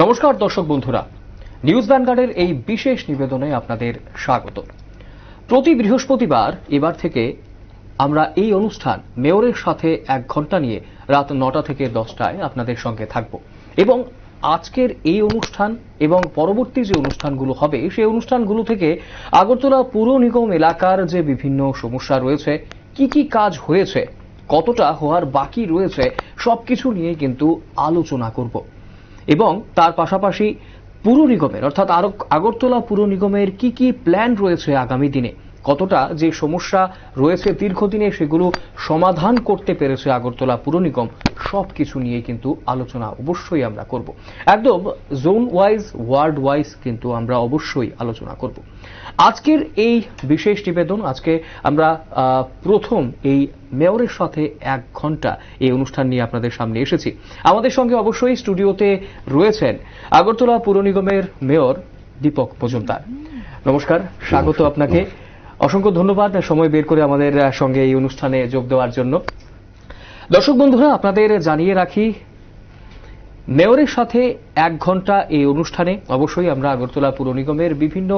নমস্কার দর্শক বন্ধুরা, নিউজ ভ্যানগার্ডের এই বিশেষ নিবেদনে আপনাদের স্বাগত। প্রতি বৃহস্পতিবার এবার থেকে আমরা এই অনুষ্ঠান মেয়রের সাথে 1 ঘন্টা নিয়ে রাত 9টা থেকে 10টায় আপনাদের সঙ্গে থাকব এবং আজকের এই অনুষ্ঠান এবং পরবর্তী যে অনুষ্ঠানগুলো হবে সেই অনুষ্ঠানগুলো থেকে আগরতলা পুর নিগম এলাকার যে বিভিন্ন সমস্যা রয়েছে, কি কাজ হয়েছে, কতটা হওয়ার বাকি রয়েছে, সবকিছু নিয়ে কিন্তু আলোচনা করব এবং তার পাশাপাশি পুর নিগমের অর্থাৎ আগরতলা পুর নিগমের কি প্ল্যান রয়েছে আগামী দিনে, কতটা যে সমস্যা রয়েছে দীর্ঘদিনে সেগুলো সমাধান করতে পেরেছে আগরতলা পুর নিগম, সবকিছু নিয়ে কিন্তু আলোচনা অবশ্যই আমরা করব। একদম জোন ওয়াইজ, ওয়ার্ড ওয়াইজ কিন্তু আমরা অবশ্যই আলোচনা করব। আজকের এই বিশেষ নিবেদন, আজকে আমরা প্রথম এই মেয়রের সাথে 1 ঘন্টা এই অনুষ্ঠান নিয়ে আপনাদের সামনে এসেছি। আমাদের সঙ্গে অবশ্যই স্টুডিওতে রয়েছেন আগরতলা পুর নিগমের মেয়র দীপক মজুমদার। নমস্কার, স্বাগত আপনাকে। অসংখ্য ধন্যবাদ সময় বের করে আমাদের সঙ্গে এই অনুষ্ঠানে যোগ দেওয়ার জন্য। দর্শক বন্ধুরা, আপনাদের জানিয়ে রাখি, মেয়রের সাথে 1 ঘন্টা এই অনুষ্ঠানে অবশ্যই আমরা আগরতলা পুর নিগমের বিভিন্ন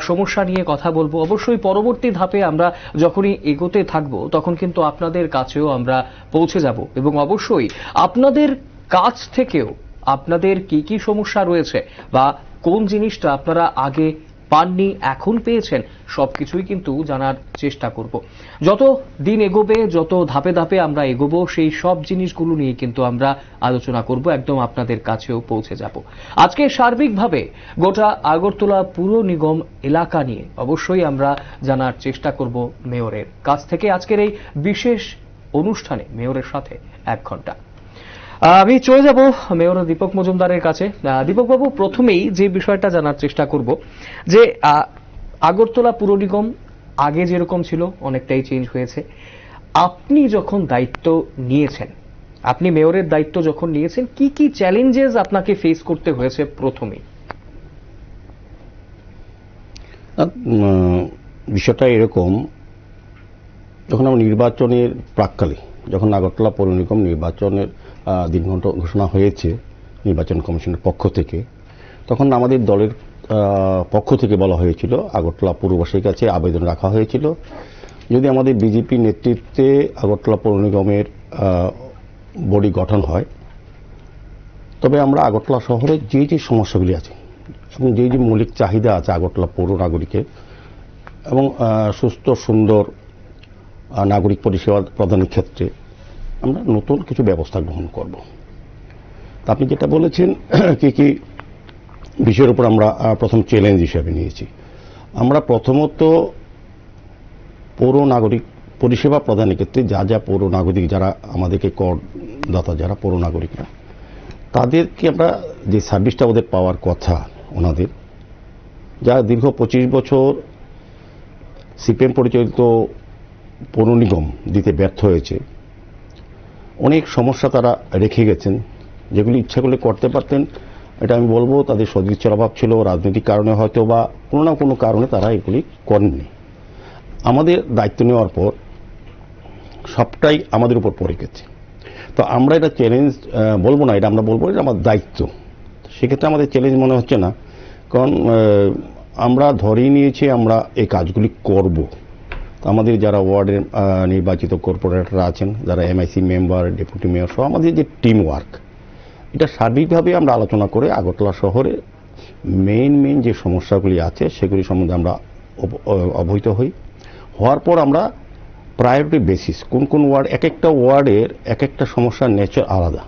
সমস্যা নিয়ে কথা বলবো। অবশ্যই পরবর্তী ধাপে আমরা যখনই এগোতে থাকবো তখন কিন্তু আপনাদের কাছেও আমরা পৌঁছে যাব এবং অবশ্যই আপনাদের কাছ থেকেও আপনাদের কি সমস্যা রয়েছে বা কোন জিনিসটা আপনারা আগে পাননি এখন পেয়েছেন, সবকিছুই কিন্তু জানার চেষ্টা করব। যত দিন এগোবে, যত ধাপে ধাপে আমরা এগোবো, সেই সব জিনিসগুলো নিয়ে কিন্তু আমরা আলোচনা করব, একদম আপনাদের কাছেও পৌঁছে যাব। আজকে সার্বিকভাবে গোটা আগরতলা পুর নিগম এলাকা নিয়ে অবশ্যই আমরা জানার চেষ্টা করব মেয়রের কাছ থেকে আজকের এই বিশেষ অনুষ্ঠানে মেয়রের সাথে 1 ঘন্টা। আমি চলে যাব মেয়র দীপক মজুমদারের কাছে। দীপকবাবু, প্রথমেই যে বিষয়টা জানার চেষ্টা করব যে আগরতলা পুর নিগম আগে যেরকম ছিল অনেকটাই চেঞ্জ হয়েছে। আপনি যখন দায়িত্ব নিয়েছেন, আপনি মেয়রের দায়িত্ব যখন নিয়েছেন, কি চ্যালেঞ্জেস আপনাকে ফেস করতে হয়েছে প্রথমেই? বিষয়টা এরকম, যখন আমরা নির্বাচনের প্রাক্কালে, যখন আগরতলা পৌর নিগম নির্বাচনের দিন ঘোষণা হয়েছে নির্বাচন কমিশনের পক্ষ থেকে, তখন আমাদের দলের পক্ষ থেকে বলা হয়েছিল, আগরতলা পুরবাসীর কাছে আবেদন রাখা হয়েছিল, যদি আমাদের বিজেপি নেতৃত্বে আগরতলা পৌর নিগমের বডি গঠন হয় তবে আমরা আগরতলা শহরে যে সমস্যাগুলি আছে এবং যে মৌলিক চাহিদা আছে আগরতলা পৌর নাগরিকের এবং সুস্থ সুন্দর নাগরিক পরিষেবা প্রদানের ক্ষেত্রে আমরা নতুন কিছু ব্যবস্থা গ্রহণ করব। আপনি যেটা বলেছেন কি বিষয়ের উপর আমরা প্রথম চ্যালেঞ্জ হিসেবে নিয়েছি, আমরা প্রথমত পৌর নাগরিক পরিষেবা প্রদানের ক্ষেত্রে যা পৌর নাগরিক যারা আমাদেরকে করদাতা, যারা পৌর নাগরিকরা, তাদেরকে আমরা যে সার্ভিসটা ওদের পাওয়ার কথা, ওনাদের যা দীর্ঘ 25 বছর সিপিএম পরিচালিত পৌর নিগম দিতে ব্যর্থ হয়েছে, অনেক সমস্যা তারা রেখে গেছেন, যেগুলি ইচ্ছা করলে করতে পারতেন। এটা আমি বলবো তাদের সদিচ্ছার অভাব ছিল, রাজনৈতিক কারণে হয়তো বা কোনো না কোনো কারণে তারা এগুলি করেননি। আমাদের দায়িত্ব নেওয়ার পর সবটাই আমাদের উপর পড়ে গেছে। তো আমরা এটা চ্যালেঞ্জ বলবো না, এটা আমরা বলবো এটা আমার দায়িত্ব। সেক্ষেত্রে আমাদের চ্যালেঞ্জ মনে হচ্ছে না, কারণ আমরা ধরেই নিয়েছি আমরা এই কাজগুলি করব। আমাদের যারা ওয়ার্ডের নির্বাচিত কর্পোরেটররা আছেন, যারা এমআইসি মেম্বার, ডেপুটি মেয়র সহ আমাদের যে টিম ওয়ার্ক, এটা সার্বিকভাবে আমরা আলোচনা করে আগরতলা শহরে মেইন যে সমস্যাগুলি আছে সেগুলি সম্বন্ধে আমরা অবহিত হওয়ার পর আমরা প্রায়োরিটি বেসিস কোন ওয়ার্ড, এক একটা ওয়ার্ডের এক একটা সমস্যার নেচার আলাদা।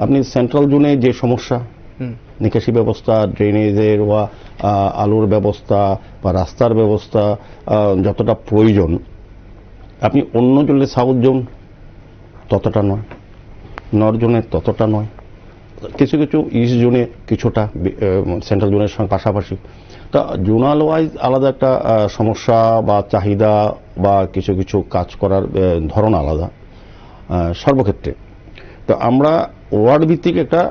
আপনি সেন্ট্রাল জোনে যে সমস্যা, নিকাশি ব্যবস্থা, ড্রেনেজের বা আলোর ব্যবস্থা বা রাস্তার ব্যবস্থা যতটা প্রয়োজন, আপনি অন্য জোনে সাউথ জোন ততটা নয়, নর্থ জোনের ততটা নয়, কিছু ইস্ট জোনে কিছুটা, সেন্ট্রাল জোনের সঙ্গে পাশাপাশি। তা জোনাল ওয়াইজ আলাদা একটা সমস্যা বা চাহিদা বা কিছু কাজ করার ধরন আলাদা সর্বক্ষেত্রে। তো আমরা ওয়ার্ড ভিত্তিক একটা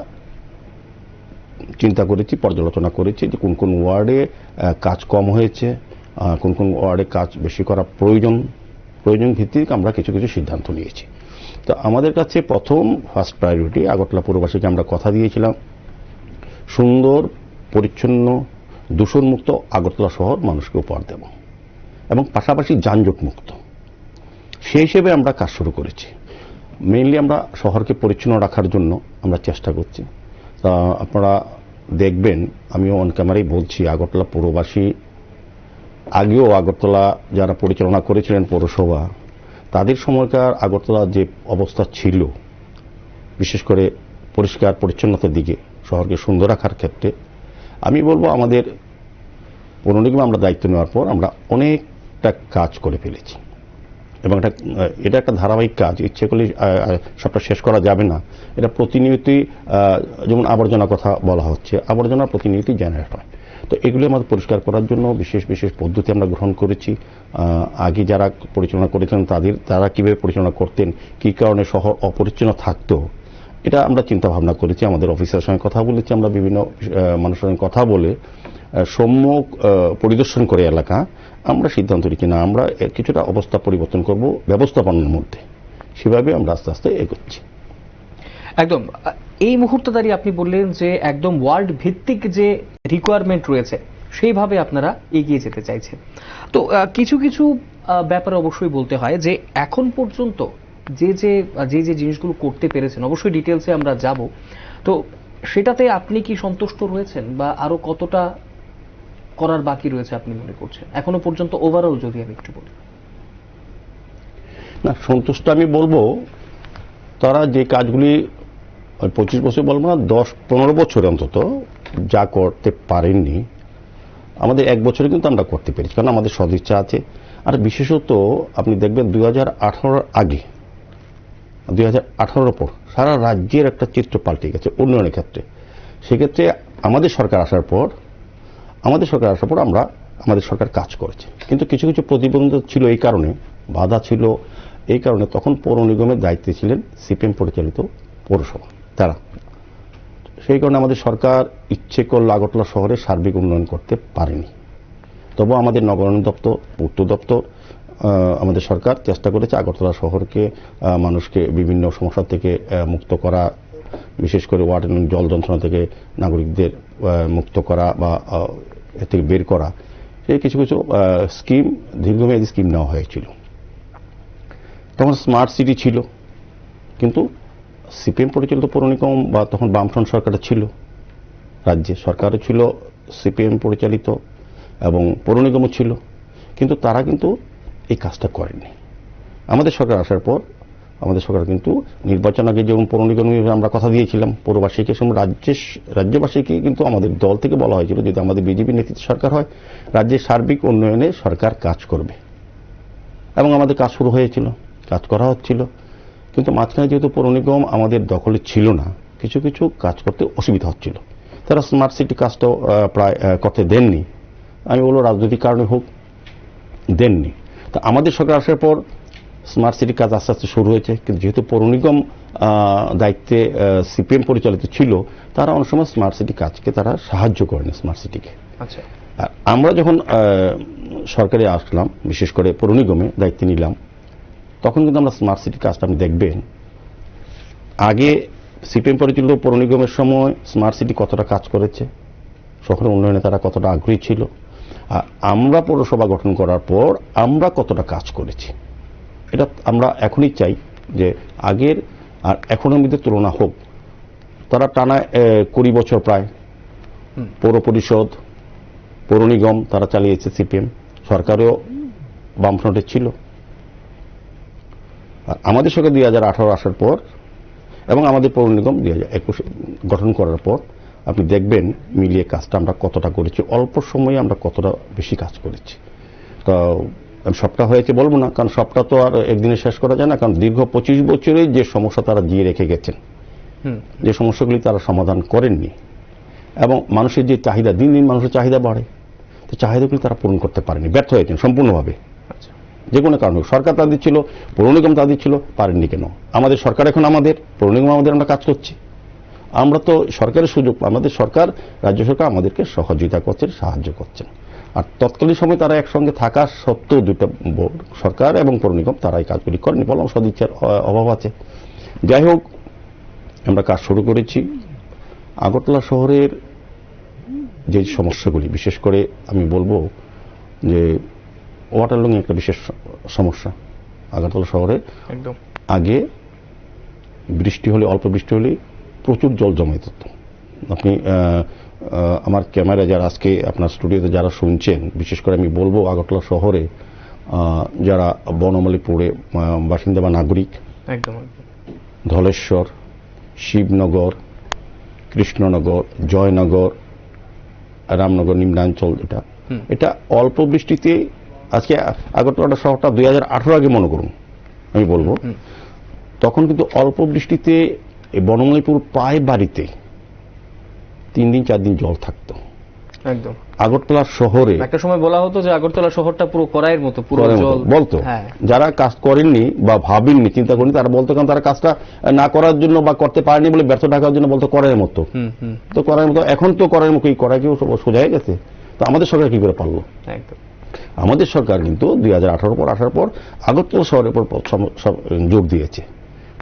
চিন্তা করেছি, পর্যালোচনা করেছি যে কোন ওয়ার্ডে কাজ কম হয়েছে, কোন ওয়ার্ডে কাজ বেশি করা প্রয়োজন ভিত্তিক আমরা কিছু সিদ্ধান্ত নিয়েছি। তো আমাদের কাছে প্রথম ফার্স্ট প্রায়োরিটি আগরতলা পুরবাসীকে আমরা কথা দিয়েছিলাম সুন্দর পরিচ্ছন্ন দূষণমুক্ত আগরতলা শহর মানুষকে উপহার দেব এবং পাশাপাশি যানজট মুক্ত, সেই হিসেবে আমরা কাজ শুরু করেছি। মেইনলি আমরা শহরকে পরিচ্ছন্ন রাখার জন্য আমরা চেষ্টা করছি। তা আপনারা দেখবেন, আমিও অন ক্যামেরাই বলছি, আগরতলা পৌরবাসী আগেও আগরতলা যারা পরিচালনা করেছিলেন পৌরসভা, তাদের সময়কার আগরতলা যে অবস্থা ছিল, বিশেষ করে পরিষ্কার পরিচ্ছন্নতার দিকে, শহরকে সুন্দর রাখার ক্ষেত্রে, আমি বলবো আমাদের পৌর নিগমে আমরা দায়িত্ব নেওয়ার পর আমরা অনেকটা কাজ করে ফেলেছি এবং এটা একটা ধারাবাহিক কাজ। ইচ্ছে করলে সবটা শেষ করা যাবে না। এটা প্রতিনিয়তই, যেমন আবর্জনার কথা বলা হচ্ছে, আবর্জনা প্রতিনিয়তই জেনারেট হয়। তো এগুলো আমাদের পরিষ্কার করার জন্য বিশেষ বিশেষ পদ্ধতি আমরা গ্রহণ করেছি। আগে যারা পরিচালনা করেছেন তারা কিভাবে পরিচালনা করতেন, কি কারণে শহর অপরিচ্ছন্ন থাকতো, এটা আমরা চিন্তা ভাবনা করেছি। আমাদের অফিসারের সঙ্গে কথা বলেছি, আমরা বিভিন্ন মানুষের সঙ্গে কথা বলে সম্যক পরিদর্শন করে এলাকা আমরা সিদ্ধান্ত নিচ্ছি না, আমরা কিছুটা অবস্থা পরিবর্তন করব ব্যবস্থাপনার মধ্যে, সেভাবে আমরা আস্তে আস্তে এগোচ্ছি। একদম। এই মুহূর্তে দাঁড়িয়ে আপনি বললেন যে একদম ওয়ার্ল্ড ভিত্তিক যে রিকোয়ারমেন্ট রয়েছে সেইভাবে আপনারা এগিয়ে যেতে চাইছেন। তো কিছু কিছু ব্যাপারে অবশ্যই বলতে হয় যে এখন পর্যন্ত যে যে যে যে জিনিসগুলো করতে পেরেছেন, অবশ্যই ডিটেলসে আমরা যাব, তো সেটাতে আপনি কি সন্তুষ্ট রয়েছেন বা আরো কতটা করার বাকি রয়েছে আপনি মনে করছেন এখনো পর্যন্ত, ওভারঅল যদি আমি একটু বলি? না, সন্তুষ্ট আমি বলবো, তারা যে কাজগুলি 25 বছর বলবো না, 10-15 বছরে অন্তত যা করতে পারেননি, আমাদের 1 বছরে কিন্তু আমরা করতে পেরেছি, কারণ আমাদের সদিচ্ছা আছে। আর বিশেষত আপনি দেখবেন 2018 আগে, 2018 পর সারা রাজ্যের একটা চিত্র পাল্টে গেছে উন্নয়নের ক্ষেত্রে। সেক্ষেত্রে আমাদের সরকার আসার পর আমাদের সরকার কাজ করেছে, কিন্তু কিছু কিছু প্রতিবন্ধক ছিল, এই কারণে বাধা ছিল, এই কারণে তখন পৌর নিগমের দায়িত্বে ছিলেন সিপিএম পরিচালিত পৌরসভা, তারা সেই কারণে আমাদের সরকার ইচ্ছে করলে আগরতলা শহরে সার্বিক উন্নয়ন করতে পারেনি। তবু আমাদের নগরায়ণ দপ্তর, পূর্ত দপ্তর, আমাদের সরকার চেষ্টা করেছে আগরতলা শহরকে, মানুষকে বিভিন্ন সমস্যা থেকে মুক্ত করা, বিশেষ করে ওয়াটার জল যন্ত্রণা থেকে নাগরিকদের মুক্ত করা বা এ থেকে বের করা। সেই কিছু কিছু স্কিম, দীর্ঘমেয়াদী স্কিম নেওয়া হয়েছিল। তখন স্মার্ট সিটি ছিল, কিন্তু সিপিএম পরিচালিত পৌর নিগম বা তখন বামফ্রন্ট সরকারটা ছিল, রাজ্যে সরকারও ছিল সিপিএম পরিচালিত এবং পৌর নিগমও ছিল, কিন্তু তারা কিন্তু এই কাজটা করেনি। আমাদের সরকার আসার পর আমাদের সরকার কিন্তু নির্বাচন আগে যেমন পৌর নিগম আমরা কথা দিয়েছিলাম পৌরবাসীকে, রাজ্যবাসীকে কিন্তু আমাদের দল থেকে বলা হয়েছিল যদি আমাদের বিজেপি নেতৃত্বে সরকার হয়, রাজ্যের সার্বিক উন্নয়নে সরকার কাজ করবে, এবং আমাদের কাজ শুরু হয়েছিল, কাজ করা হচ্ছিল। কিন্তু মাঝখানে যেহেতু পৌর নিগম আমাদের দখলে ছিল না, কিছু কিছু কাজ করতে অসুবিধা হচ্ছিল, তারা স্মার্ট সিটি কাজটাও প্রায় করতে দেননি। আমি বলবো রাজনৈতিক কারণে হোক, দেননি। তা আমাদের সরকার আসার পর স্মার্ট সিটি কাজ আস্তে আস্তে শুরু হয়েছে, কিন্তু যেহেতু পৌর নিগম দায়িত্বে সিপিএম পরিচালিত ছিল, তারা অনেক সময় স্মার্ট সিটি কাজকে তারা সাহায্য করেনি, স্মার্ট সিটিকে। আচ্ছা, আমরা যখন সরকারে আসলাম, বিশেষ করে পৌর নিগমে দায়িত্ব নিলাম, তখন কিন্তু আমরা স্মার্ট সিটি কাজটা আপনি দেখবেন, আগে সিপিএম পরিচালিত পৌর নিগমের সময় স্মার্ট সিটি কতটা কাজ করেছে, শহরের উন্নয়নে তারা কতটা আগ্রহী ছিল, আর আমরা পৌরসভা গঠন করার পর আমরা কতটা কাজ করেছি, এটা আমরা এখনই চাই যে আগের আর এখনের মধ্যে তুলনা হোক। তারা টানা 20 বছর প্রায় পৌর পরিষদ, পৌর নিগম তারা চালিয়েছে, সিপিএম সরকারও বামফ্রন্টের ছিল। আর আমাদের সরকার 2018 আসার পর এবং আমাদের পৌর নিগম 2021 গঠন করার পর আপনি দেখবেন মিলিয়ে কাজটা আমরা কতটা করেছি, অল্প সময়ে আমরা কতটা বেশি কাজ করেছি। তো সবটা হয়েছে বলবো না, কারণ সবটা তো আর একদিনে শেষ করা যায় না, কারণ দীর্ঘ 25 বছরে যে সমস্যা তারা দিয়ে রেখে গেছেন, যে সমস্যাগুলি তারা সমাধান করেননি, এবং মানুষের যে চাহিদা, দিন দিন মানুষের চাহিদা বাড়ে, তো চাহিদাগুলি তারা পূরণ করতে পারেনি, ব্যর্থ হয়েছেন সম্পূর্ণভাবে। যে কোনো কারণে সরকার তাদের ছিল, পৌর নিগম তাদের ছিল, পারেননি কেন? আমাদের সরকার এখন আমাদের, পৌর নিগম আমাদের, আমরা কাজ করছি, আমরা তো সরকারের সুযোগ, আমাদের সরকার, রাজ্য সরকার আমাদেরকে সহযোগিতা করছেন, সাহায্য করছেন। আর তৎকালীন সময় তারা একসঙ্গে থাকা সত্ত্বেও দুটো বোর্ড, সরকার এবং পৌর নিগম, তারা এই কাজগুলি করেনি, বললাম সদিচ্ছার অভাব আছে। যাই হোক, আমরা কাজ শুরু করেছি। আগরতলা শহরের যে সমস্যাগুলি, বিশেষ করে আমি বলবো যে ওয়াটার লং একটা বিশেষ সমস্যা আগরতলা শহরে। একদম আগে বৃষ্টি হলে, অল্প বৃষ্টি হলে প্রচুর জল জমে যেত। আপনি আমার ক্যামেরা যারা আজকে আপনার স্টুডিওতে যারা শুনছেন, বিশেষ করে আমি বলবো আগরতলা শহরে যারা বনমালীপুরে বাসিন্দা বা নাগরিক, একদম ধলেশ্বর, শিবনগর, কৃষ্ণনগর, জয়নগর, রামনগর নিম্নাঞ্চল, এটা অল্প বৃষ্টিতে আজকে আগরতলা শহরটা 2018 আগে মনে করুন আমি বলবো, তখন কিন্তু অল্প বৃষ্টিতে বনমালীপুর প্রায় বাড়িতে 3 দিন 4 দিন জল থাকতো। একদম আগরতলা শহরে একটা সময় বলা হতো যে আগরতলা শহরটা পুরো কড়াইয়ের মতো, পুরো জল বলতো। হ্যাঁ, যারা কাজ করেননি বা ভাবেননি, চিন্তা করেনি, তারা বলতো, কারণ তারা কাজটা না করার জন্য বা করতে পারেনি বলে ব্যর্থ ঢাকার জন্য বলতো কড়াইয়ের মতো। তো কড়াইয়ের মতো, এখন তো কড়াইয়ের মুখে কড়াই কেউ সোজা হয়ে গেছে। তো আমাদের সরকার কি করে পারলো? একদম আমাদের সরকার কিন্তু 2018 পর আসার পর আগরতলা শহরের উপর যোগ দিয়েছে,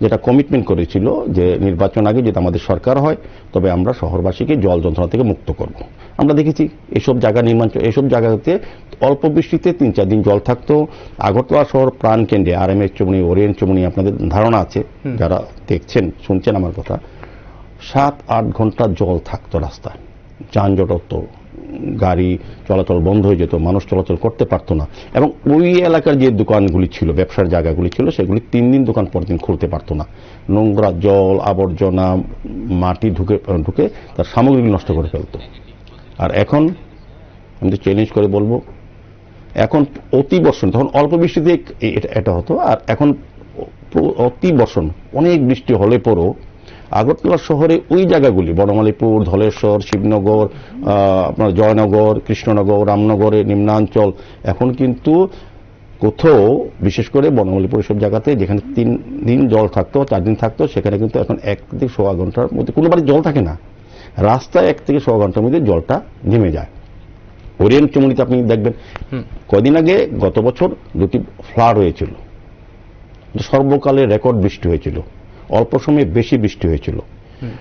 যেটা কমিটমেন্ট করেছিল যে নির্বাচন আগে যদি আমাদের সরকার হয় তবে আমরা শহরবাসীকে জল যন্ত্রণা থেকে মুক্ত করব। আমরা দেখেছি এসব জায়গা নির্মাণ, এসব জায়গাতে অল্প বৃষ্টিতে 3-4 দিন জল থাকতো। আগরতলা শহর প্রাণ কেন্দ্রে RMH চৌমুহনী, ওরিয়েন্ট চৌমুহনী, আপনাদের ধারণা আছে যারা দেখছেন শুনছেন আমার কথা, 7-8 ঘন্টা জল থাকতো রাস্তায়, যানজট হতো, গাড়ি চলাচল বন্ধ হয়ে যেত, মানুষ চলাচল করতে পারতো না। এবং ওই এলাকার যে দোকানগুলি ছিল, ব্যবসার জায়গাগুলি ছিল, সেগুলি 3 দিন দোকান পর দিন খুলতে পারতো না। নোংরা জল, আবর্জনা, মাটি ঢুকে তার সামগ্রী নষ্ট করে ফেলতো। আর এখন আমি তো চ্যালেঞ্জ করে বলবো, এখন অতি বর্ষণ, তখন অল্প বৃষ্টিতে এটা হতো, আর এখন অতি বর্ষণ, অনেক বৃষ্টি হলে পরও আগরতলা শহরে ওই জায়গাগুলি, বনমালীপুর, ধলেশ্বর, শিবনগর, আপনার জয়নগর, কৃষ্ণনগর, রামনগরের নিম্নাঞ্চল, এখন কিন্তু কোথাও, বিশেষ করে বনমালীপুর সব জায়গাতে যেখানে 3 দিন জল থাকতো, 4 দিন থাকতো, সেখানে কিন্তু এখন 1 থেকে 1.25 ঘন্টার মধ্যে কোনো বাড়ি জল থাকে না। রাস্তায় 1 থেকে 1.25 ঘন্টার মধ্যে জলটা নেমে যায়। ওরিয়েন্ট চৌমুহনীতে আপনি দেখবেন কদিন আগে গত বছর 2টি ফ্লাড হয়েছিল, সর্বকালের রেকর্ড বৃষ্টি হয়েছিল, অল্প সময়ে বেশি বৃষ্টি হয়েছিল।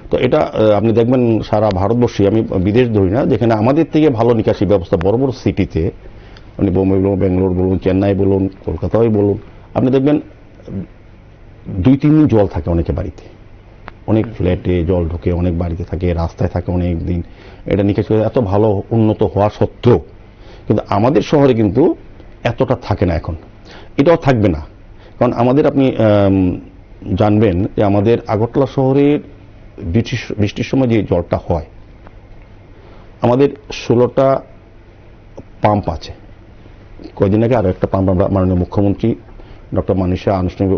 তো এটা আপনি দেখবেন সারা ভারতবর্ষে, আমি বিদেশ ধরি না, যেখানে আমাদের থেকে ভালো নিকাশি ব্যবস্থা বড় বড় সিটিতে, মানে বোম্বে বলুন, বেঙ্গালোর বলুন, চেন্নাই বলুন, কলকাতায় বলুন, আপনি দেখবেন 2-3 দিন জল থাকে অনেকে বাড়িতে, অনেক ফ্ল্যাটে জল ঢোকে, অনেক বাড়িতে থাকে, রাস্তায় থাকে অনেক দিন। এটা নিকাশি এত ভালো উন্নত হওয়া সত্ত্বেও কিন্তু আমাদের শহরে কিন্তু এতটা থাকে না এখন, এটাও থাকবে না। কারণ আমাদের, আপনি জানবেন যে আমাদের আগরতলা শহরের বৃষ্টির সময় যে জলটা হয়, আমাদের 16টা পাম্প আছে। কয়েকদিন আগে আরো একটা পাম্প আমরা মাননীয় মুখ্যমন্ত্রী ডক্টর মানিশা আনুষ্ঠানিক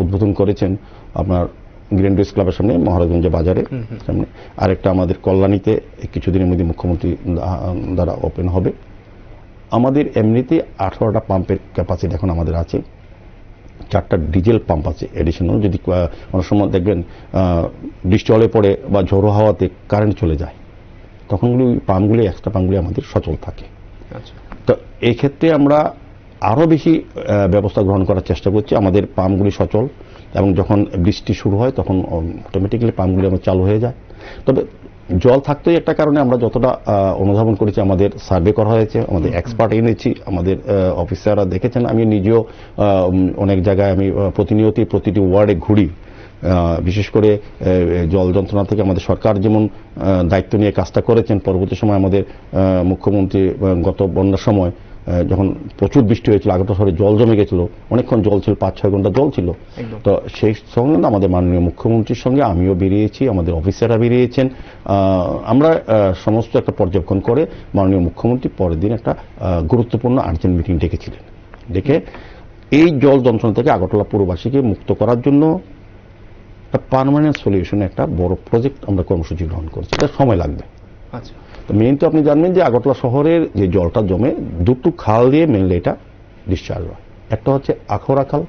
উদ্বোধন করেছেন আপনার গ্রিন ডেস্ক ক্লাবের সামনে, মহারাজগঞ্জ বাজারে সামনে। আরেকটা আমাদের কল্যাণীতে কিছুদিনের মধ্যে মুখ্যমন্ত্রী দ্বারা ওপেন হবে। আমাদের এমনিতে 18টা পাম্পের ক্যাপাসিটি এখন আমাদের আছে, 4টা ডিজেল পাম্প আছে এডিশনাল। যদি অনেক সময় দেখবেন বৃষ্টি হলে পড়ে বা ঝোড়ো হাওয়াতে কারেন্ট চলে যায়, তখন পাম্পগুলি, এক্সট্রা পাম্পগুলি আমাদের সচল থাকে। তো এই ক্ষেত্রে আমরা আরো বেশি ব্যবস্থা গ্রহণ করার চেষ্টা করছি, আমাদের পাম্পগুলি সচল, এবং যখন বৃষ্টি শুরু হয় তখন অটোমেটিক্যালি পাম্পগুলি আমার চালু হয়ে যায়। তবে জল থাকতেই একটা কারণে আমরা যতটা অনুধাবন করেছি, আমাদের সার্ভে করা হয়েছে, আমাদের এক্সপার্ট এনেছি, আমাদের অফিসাররা দেখেছেন। আমি নিজেও অনেক জায়গায় আমি প্রতিনিয়তই প্রতিটি ওয়ার্ডে ঘুরি, বিশেষ করে জল যন্ত্রণা থেকে আমাদের সরকার যেমন দায়িত্ব নিয়ে কাজটা করেছেন। পরবর্তী সময় আমাদের মুখ্যমন্ত্রী গত বন্যার সময় যখন প্রচুর বৃষ্টি হয়েছিল, আগরতলা শহরে জল জমে গেছিল, অনেকক্ষণ জল ছিল, 5-6 ঘন্টা জল ছিল। তো সেই সঙ্গে আমাদের মাননীয় মুখ্যমন্ত্রীর সঙ্গে আমিও বেরিয়েছি, আমাদের অফিসাররা বেরিয়েছেন। আমরা সমস্ত একটা পর্যবেক্ষণ করে মাননীয় মুখ্যমন্ত্রী পরের দিন একটা গুরুত্বপূর্ণ আর্জেন্ট মিটিং ডেকেছিলেন। ডেকে এই জল যন্ত্রণা থেকে আগরতলা পুরবাসীকে মুক্ত করার জন্য একটা পার্মানেন্ট সলিউশন, একটা বড় প্রজেক্ট আমরা কর্মসূচি গ্রহণ করছি। এটা সময় লাগবে। আচ্ছা, তো মেইন তো আপনি জানবেন যে আগরতলা শহরের যে জলটা জমে 2টো খাল দিয়ে মেনলি এটা ডিসচার্জ হয়। একটা হচ্ছে আখড়া খাল,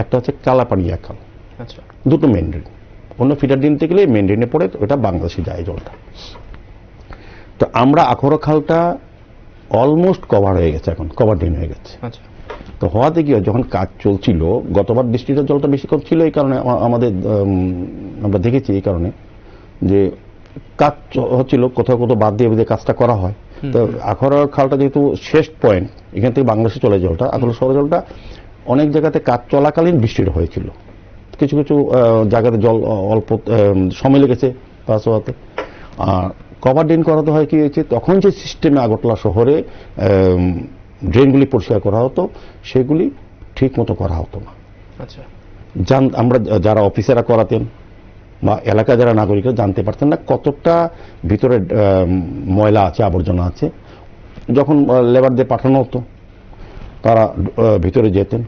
একটা হচ্ছে কালাপানিয়া খাল। আচ্ছা, 2টো মেন ড্রেন। অন্য ফিডার ড্রেন থেকে গেলে মেন ড্রেনে পড়ে, ওটা বাংলাদেশে যায় জলটা। তো আমরা আখড়া খালটা অলমোস্ট কভার হয়ে গেছে, এখন কভার ড্রেন হয়ে গেছে। আচ্ছা, তো হওয়াতে কি হয়, যখন কাজ চলছিল, গতবার বৃষ্টিটা জলটা বেশি কম ছিল, এই কারণে আমাদের আমরা দেখেছি এই কারণে যে কাজ হচ্ছিল, কোথাও কোথাও বাদ দিয়ে দিয়ে কাজটা করা হয়। তো আখাউড়া খালটা যেহেতু শেষ পয়েন্ট, এখান থেকে বাংলাদেশে চলে জলটা, আখাউড়া শহরে জলটা অনেক জায়গাতে কাজ চলাকালীন বৃষ্টিটা হয়েছিল, কিছু কিছু জায়গাতে জল অল্প সময় লেগেছে পাস হওয়াতে। আর কভার ড্রেন করাতে হয় কি হয়েছে, তখন যে সিস্টেমে আগরতলা শহরে ড্রেনগুলি পরিষ্কার করা হতো সেগুলি ঠিক মতো করা হতো না। আচ্ছা, আমরা যারা অফিসাররা করাতেন বা এলাকা যারা নাগরিকরা জানতে পারতেন না কতটা ভিতরে ময়লা আছে, আবর্জনা আছে। যখন লেবারদের পাঠানো হতো তারা ভিতরে যেতেন,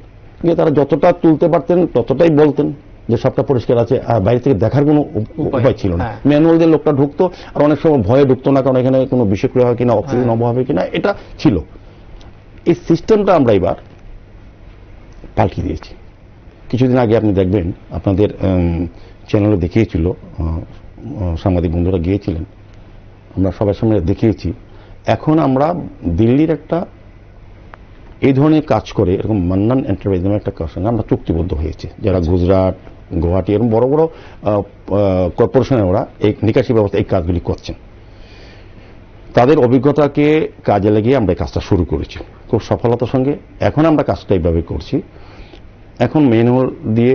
গিয়ে তারা যতটা তুলতে পারতেন ততটাই বলতেন যে সবটা পরিষ্কার আছে, আর বাইরে থেকে দেখার কোনো উপায় ছিল না। ম্যানুয়াল দিয়ে লোকটা ঢুকতো, আর অনেক সময় ভয়ে ঢুকতো না, কারণ এখানে কোনো বিষক্রিয়া হয় কিনা, অক্সিজেন অভাব হবে কিনা, এটা ছিল। এই সিস্টেমটা আমরা এবার পাল্টে দিয়েছি। কিছুদিন আগে আপনি দেখবেন, আপনাদের চ্যানেলে দেখিয়েছিল, সাংবাদিক বন্ধুরা গিয়েছিলেন, আমরা সবার সামনে দেখিয়েছি। এখন আমরা দিল্লির একটা এই ধরনের কাজ করে, এরকম মান্নান এন্টারপ্রাইজ নামে একটা কার সঙ্গে আমরা চুক্তিবদ্ধ হয়েছে, যারা গুজরাট, গুয়াহাটি এরকম বড় বড় কর্পোরেশনে ওরা এই নিকাশি ব্যবস্থা এই কাজগুলি করছেন। তাদের অভিজ্ঞতাকে কাজে লাগিয়ে আমরা এই কাজটা শুরু করেছি খুব সফলতার সঙ্গে। এখন আমরা কাজটা এইভাবে করছি। এখন ম্যানুয়াল দিয়ে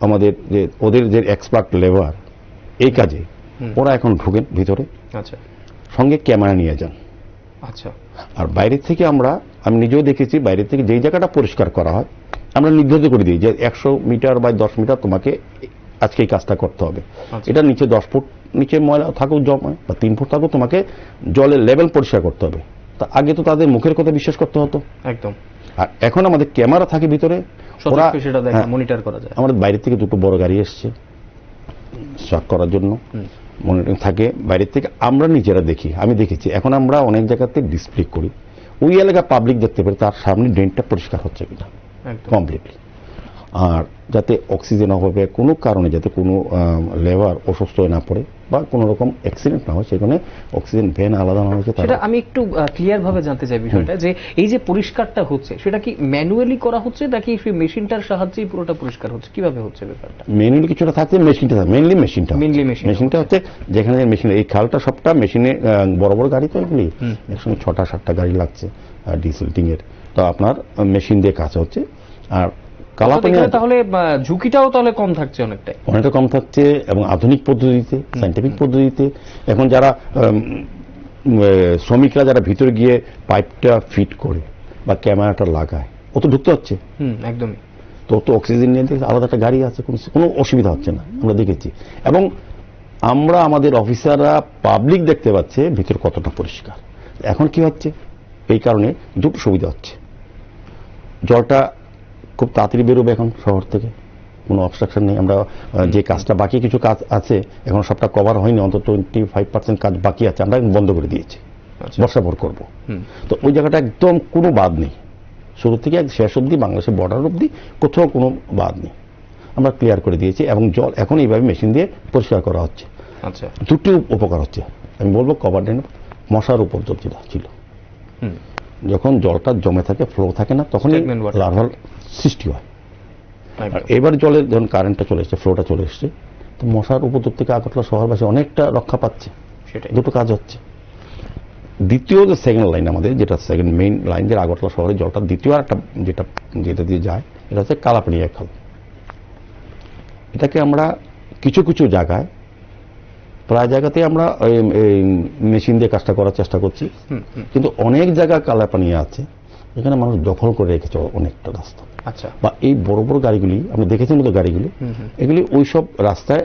আমাদের যে ওদের যে এক্সপার্ট লেবার এই কাজে, ওরা এখন ঢুকেন ভিতরে, আচ্ছা, সঙ্গে ক্যামেরা নিয়ে যান। আচ্ছা, আর বাইরে থেকে আমি নিজেও দেখেছি, বাইরে থেকে যেই জায়গাটা পরিষ্কার করা হয় আমরা নির্ধারিত করে দিই যে 100 মিটার বা 10 মিটার তোমাকে আজকে এই কাজটা করতে হবে। এটা নিচে 10 ফুট নিচে ময়লা থাকুক জমা বা 3 ফুট থাকুক, তোমাকে জলের লেভেল পরিষ্কার করতে হবে। তা আগে তো তাদের মুখের কথা বিশ্বাস করতে হতো, একদম। আর এখন আমাদের ক্যামেরা থাকে ভিতরে, ওরা সেটা দেখে মনিটর করা যায়। আমাদের বাইরে থেকে 2টো বড় গাড়ি এসছে চেক করার জন্য, মনিটরিং থাকে বাইরে থেকে, আমরা নিজেরা দেখি। আমি দেখেছি এখন আমরা অনেক জায়গাতে ডিসপ্লে করি, ওই এলাকা পাবলিক দেখতে পারে তার সামনে ড্রেনটা পরিষ্কার হচ্ছে কিনা কমপ্লিটলি। আর যাতে অক্সিজেন অভাবে কোনো কারণে যাতে কোনো লেবার অসুস্থ হয়ে না পড়ে বা কোনো রকম অ্যাক্সিডেন্ট না হয়, সেখানে অক্সিজেন ভ্যান আলাদা না হয়েছে। সেটা আমি একটু ক্লিয়ার ভাবে জানতে চাই বিষয়টা, যে এই যে পরিষ্কারটা হচ্ছে সেটা কি ম্যানুয়ালি করা হচ্ছে নাকি সেই মেশিনটার সাহায্যেই পুরোটা পরিষ্কার হচ্ছে, কিভাবে হচ্ছে ব্যাপারটা? ম্যানুয়ালি কিছুটা থাকছে, মেশিনটা মেইনলি মেশিনটা হচ্ছে যেখানে মেশিন, এই খালটা সবটা মেশিনে, বড় বড় গাড়ি তো এগুলি একসঙ্গে 6টা-7টা গাড়ি লাগছে ডিসেল্টিং এর, তো আপনার মেশিন দিয়ে কাজ হচ্ছে। আর তাহলে ঝুঁকিটাও তাহলে কম থাকছে, অনেকটা কম থাকছে, এবং আধুনিক পদ্ধতিতে, সায়েন্টিফিক পদ্ধতিতে। এখন যারা শ্রমিকরা যারা ভিতরে গিয়ে পাইপটা ফিট করে বা ক্যামেরাটা লাগায়, ও তো ঢুকতে হচ্ছে একদমই, তো অক্সিজেন নিয়ে আলাদা একটা গাড়ি আছে, কোনো অসুবিধা হচ্ছে না, আমরা দেখেছি। এবং আমরা আমাদের অফিসাররা পাবলিক দেখতে পাচ্ছে ভিতর কতটা পরিষ্কার। এখন কি হচ্ছে, এই কারণে 2টো সুবিধা হচ্ছে। জলটা খুব তাড়াতাড়ি বেরোবে এখন শহর থেকে, কোনো অবস্ট্রাকশন নেই। আমরা যে কাজটা বাকি কিছু কাজ আছে এখন সবটা কভার হয়নি, অন্তত 25% কাজ বাকি আছে, আমরা বন্ধ করে দিয়েছি, বর্ষা ভর করবো। তো ওই জায়গাটা একদম কোনো বাদ নেই, শুরু থেকে শেষ অব্দি, বাংলাদেশের বর্ডার অব্দি কোথাও কোনো বাদ নেই, আমরা ক্লিয়ার করে দিয়েছি। এবং জল এখন এইভাবে মেশিন দিয়ে পরিষ্কার করা হচ্ছে। আচ্ছা, 2টি উপকার হচ্ছে। আমি বলবো কভার ড্রেন মশার উপদ্রব যেটা ছিল, যখন জলটা জমে থাকে, ফ্লো থাকে না, তখনই লার্ভাল সৃষ্টি হয়। আর এবার জলের যখন কারেন্টটা চলে এসছে, ফ্লোটা চলে এসছে, তো মশার উপদ্রব থেকে আগরতলা শহরবাসী অনেকটা রক্ষা পাচ্ছে। 2টো কাজ হচ্ছে। দ্বিতীয় যে সেকেন্ড লাইন আমাদের, যেটা সেকেন্ড মেইন লাইন দিয়ে আগরতলা শহরে জলটা, দ্বিতীয় আর একটা যেটা দিয়ে যায়, এটা হচ্ছে কালাপানিয়া খাল। এটাকে আমরা কিছু কিছু জায়গায়, প্রায় জায়গাতে আমরা মেশিন দিয়ে কাজটা করার চেষ্টা করছি, কিন্তু অনেক জায়গা কালাপানিয়া আছে এখানে মানুষ দখল করে রেখেছে অনেকটা রাস্তা। আচ্ছা, বা এই বড় বড় গাড়িগুলি আপনি দেখেছেন মতো গাড়িগুলি, এগুলি ওই সব রাস্তায়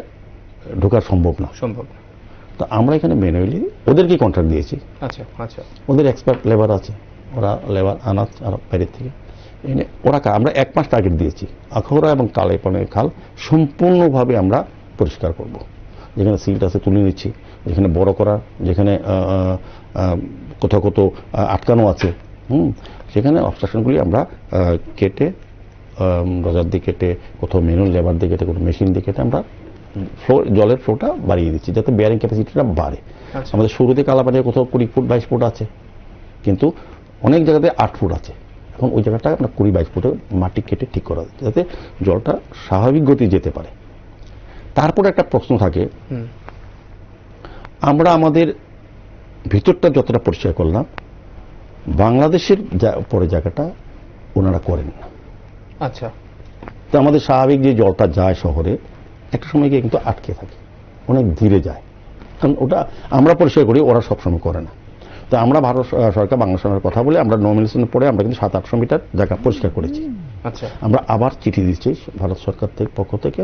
ঢোকা সম্ভব না। তো আমরা এখানে ম্যানুয়ালি ওদেরকে কন্ট্রাক্ট দিয়েছি। আচ্ছা, ওদের এক্সপার্ট লেবার আছে, ওরা লেবার আনাচ্ছে আর বাইরের থেকে এনে ওরা, আমরা 1 মাস টার্গেট দিয়েছি। আখাউড়া এবং কালাপানিয়া খাল সম্পূর্ণভাবে আমরা পরিষ্কার করব। যেখানে সিল্ট আছে তুলে নিচ্ছি, যেখানে বড় করা, যেখানে কোথাও কোথাও আটকানো আছে, সেখানে অবস্ট্রাকশনগুলি আমরা কেটে, রজার দিয়ে কেটে, কোথাও ম্যানুয়াল লেবার দিয়ে কেটে, কোথাও মেশিন দিয়ে কেটে আমরা জলের ফ্লোটা বাড়িয়ে দিচ্ছি, যাতে বেয়ারিং ক্যাপাসিটিটা বাড়ে। আমাদের শুরুতে কালাপানিয়া কোথাও 20 ফুট 22 ফুট আছে, কিন্তু অনেক জায়গাতে 8 ফুট আছে। এখন ওই জায়গাটা আমরা 20-22 ফুটে মাটি কেটে ঠিক করা যাচ্ছে, যাতে জলটা স্বাভাবিক গতি যেতে পারে। তারপরে একটা প্রশ্ন থাকে, আমরা আমাদের ভিতরটা যতটা পরিষ্কার করলাম, বাংলাদেশের পরে জায়গাটা ওনারা করেন না। আচ্ছা, তো আমাদের স্বাভাবিক যে জলটা যায় শহরে, একটা সময় গিয়ে কিন্তু আটকে থাকে, অনেক ধীরে যায়, কারণ ওটা আমরা পরিষ্কার করি, ওরা সবসময় করে না। তো আমরা ভারত সরকার, বাংলা সরকারের কথা বলে আমরা নমিনেশনের পরে আমরা কিন্তু 700-800 মিটার জায়গা পরিষ্কার করেছি। আচ্ছা, আমরা আবার চিঠি দিচ্ছি ভারত সরকার পক্ষ থেকে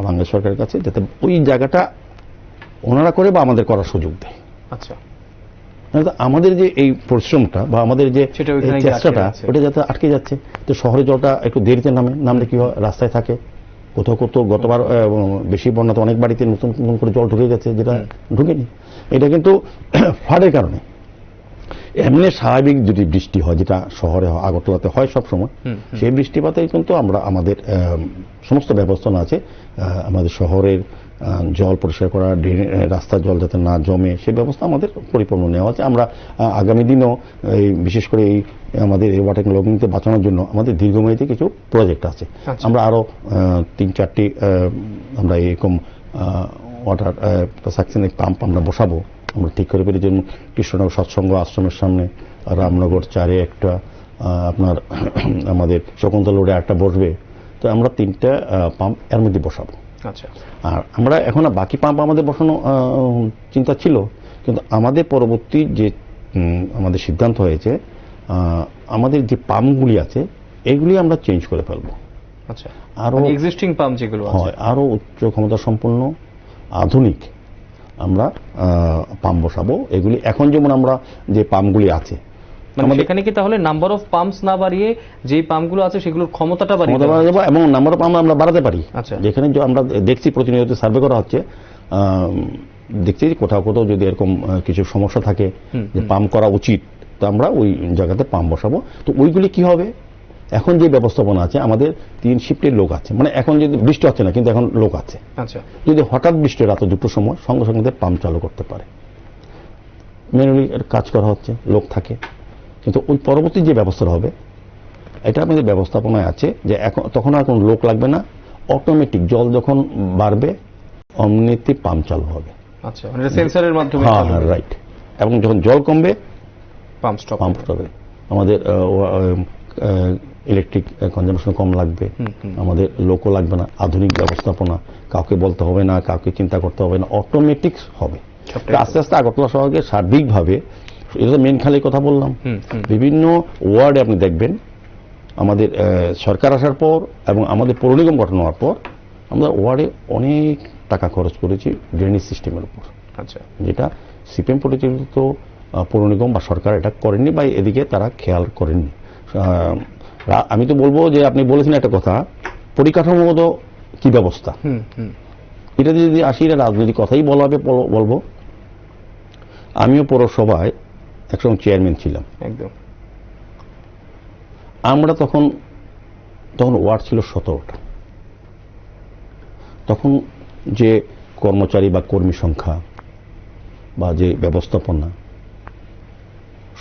বাংলাদেশ সরকারের কাছে, যাতে ওই জায়গাটা ওনারা করে বা আমাদের করার সুযোগ দেয়। আচ্ছা, আমাদের যে এই পরিশ্রমটা বা আমাদের যে সেটা ওইখানে গিয়ে চেষ্টাটা, আটকে যাচ্ছে। ওটা যাতে আটকে যাচ্ছে। তো শহরে জলটা একটু দেরিতে নামলে কি হয়, রাস্তায় থাকে, কোথাও কোথাও গতবার বেশি বন্যাতে অনেক বাড়িতে নতুন নতুন করে জল ঢুকে গেছে, যেটা ঢুকেনি। এটা কিন্তু ফ্লাডের কারণে। এমনি স্বাভাবিক যদি বৃষ্টি হয়, যেটা শহরে আগরতলাতে হয় সবসময়, সেই বৃষ্টিপাতে কিন্তু আমরা আমাদের সমস্ত ব্যবস্থা আছে, আমাদের শহরের জল পরিষ্কার করা, রাস্তার জল যাতে না জমে সেই ব্যবস্থা আমাদের পরিপূর্ণ নেওয়া আছে। আমরা আগামী দিনও এই বিশেষ করে এই আমাদের এই ওয়াটার লগ্নিতে বাঁচানোর জন্য আমাদের দীর্ঘমেয়াদী কিছু প্রজেক্ট আছে। আমরা আরো 3-4টি আমরা এরকম ওয়াটার সাকশনের পাম্প আমরা বসাবো, আমরা ঠিক করে পেরেছি। কৃষ্ণনগর সৎসঙ্গ আশ্রমের সামনে, রামনগর 4-এ একটা, আপনার আমাদের শকুন্তলা রোডে একটা বসবে। তো আমরা 3টা পাম্প এর মধ্যে বসাবো। আচ্ছা, আর আমরা এখন বাকি পাম্প আমাদের বসানো চিন্তা ছিল, কিন্তু আমাদের পরবর্তী যে আমাদের সিদ্ধান্ত হয়েছে, আমাদের যে পাম্পগুলি আছে এগুলি আমরা চেঞ্জ করে ফেলবো। আচ্ছা, আরো এক্সিস্টিং পাম্প যেগুলো আছে, হয় আরো উচ্চ ক্ষমতা সম্পন্ন আধুনিক আমরা পাম্প বসাবো। এগুলি এখন যেমন আমরা যে পাম্পগুলি আছে, মানে সেখানে কি তাহলে নাম্বার অফ পাম্পস না বাড়িয়ে যেই পাম্পগুলো আছে সেগুলোর ক্ষমতাটা বাড়িয়ে দেওয়া যাবো এবং নাম্বার অফ পাম্প আমরা বাড়াতে পারি। আচ্ছা, যেখানে আমরা দেখছি প্রতিনিয়ত সার্ভে করা হচ্ছে, দেখছি কোথাও কোথাও যদি এরকম কিছু সমস্যা থাকে যে পাম্প করা উচিত, তো আমরা ওই জায়গাতে পাম্প বসাবো। তো ওইগুলি কি হবে, এখন যে ব্যবস্থাপনা আছে, আমাদের 3 শিফটের লোক আছে, মানে এখন যদি বৃষ্টি হচ্ছে না কিন্তু এখন লোক আছে। আচ্ছা, যদি হঠাৎ বৃষ্টি রাত 2টোর সময় সঙ্গে সঙ্গে পাম্প চালু করতে পারে, ম্যানুয়ালি কাজ করা হচ্ছে, লোক থাকে। কিন্তু ওই পরবর্তী যে ব্যবস্থা হবে, এটা আমাদের ব্যবস্থাপনায় আছে যে এখন তখন আর কোনো লোক লাগবে না, অটোমেটিক জল যখন বাড়বে অমনিতে পাম্প চালু হবে। আচ্ছা, মানে সেন্সরের মাধ্যমে হ্যাঁ, রাইট। এবং যখন জল কমবে পাম্প স্টপ হবে। আমাদের ইলেকট্রিক কনজাম্পশন কম লাগবে, আমাদের লোকও লাগবে না, আধুনিক ব্যবস্থাপনা, কাউকে বলতে হবে না, কাউকে চিন্তা করতে হবে না, অটোমেটিক হবে। আস্তে আস্তে আগরতলা শহরকে সার্বিকভাবে, এটা তো মেন খালের কথা বললাম, বিভিন্ন ওয়ার্ডে আপনি দেখবেন আমাদের সরকার আসার পর এবং আমাদের পৌর নিগম গঠন হওয়ার পর আমরা ওয়ার্ডে অনেক টাকা খরচ করেছি ড্রেনেজ সিস্টেমের উপর। আচ্ছা, যেটা সিপিএম পরিচালিত পৌর নিগম বা সরকার এটা করেননি বা এদিকে তারা খেয়াল করেননি। আমি তো বলবো যে আপনি বলেছেন একটা কথা, পরিকাঠামোগত কি ব্যবস্থা, এটা যদি আসি, এটা রাজনৈতিক কথাই বলবো। আমিও পৌরসভায় একসময় চেয়ারম্যান ছিলাম। একদম। আমরা তখন ওয়ার্ড ছিল 17টা। তখন যে কর্মচারী বা কর্মী সংখ্যা বা যে ব্যবস্থাপনা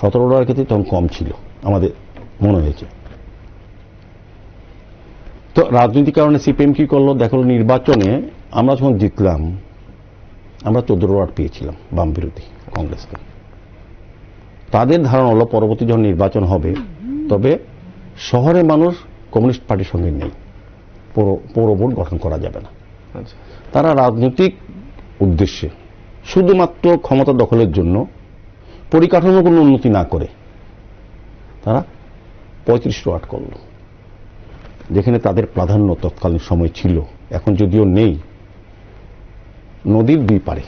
17টার ক্ষেত্রে তখন কম ছিল আমাদের মনে হয়েছে। তো রাজনৈতিক কারণে সিপিএম কি করলো, দেখলো নির্বাচনে আমরা যখন জিতলাম আমরা 14 ওয়ার্ড পেয়েছিলাম বাম বিরোধী কংগ্রেসকে। তাদের ধারণা হলো পরবর্তী যখন নির্বাচন হবে তবে শহরের মানুষ কমিউনিস্ট পার্টির সঙ্গে নেই, পৌর বোর্ড গঠন করা যাবে না। তারা রাজনৈতিক উদ্দেশ্যে শুধুমাত্র ক্ষমতা দখলের জন্য পরিকাঠামো কোনো উন্নতি না করে তারা 35 ওয়ার্ড করল, যেখানে তাদের প্রাধান্য তৎকালীন সময় ছিল, এখন যদিও নেই। নদীর 2 পারে,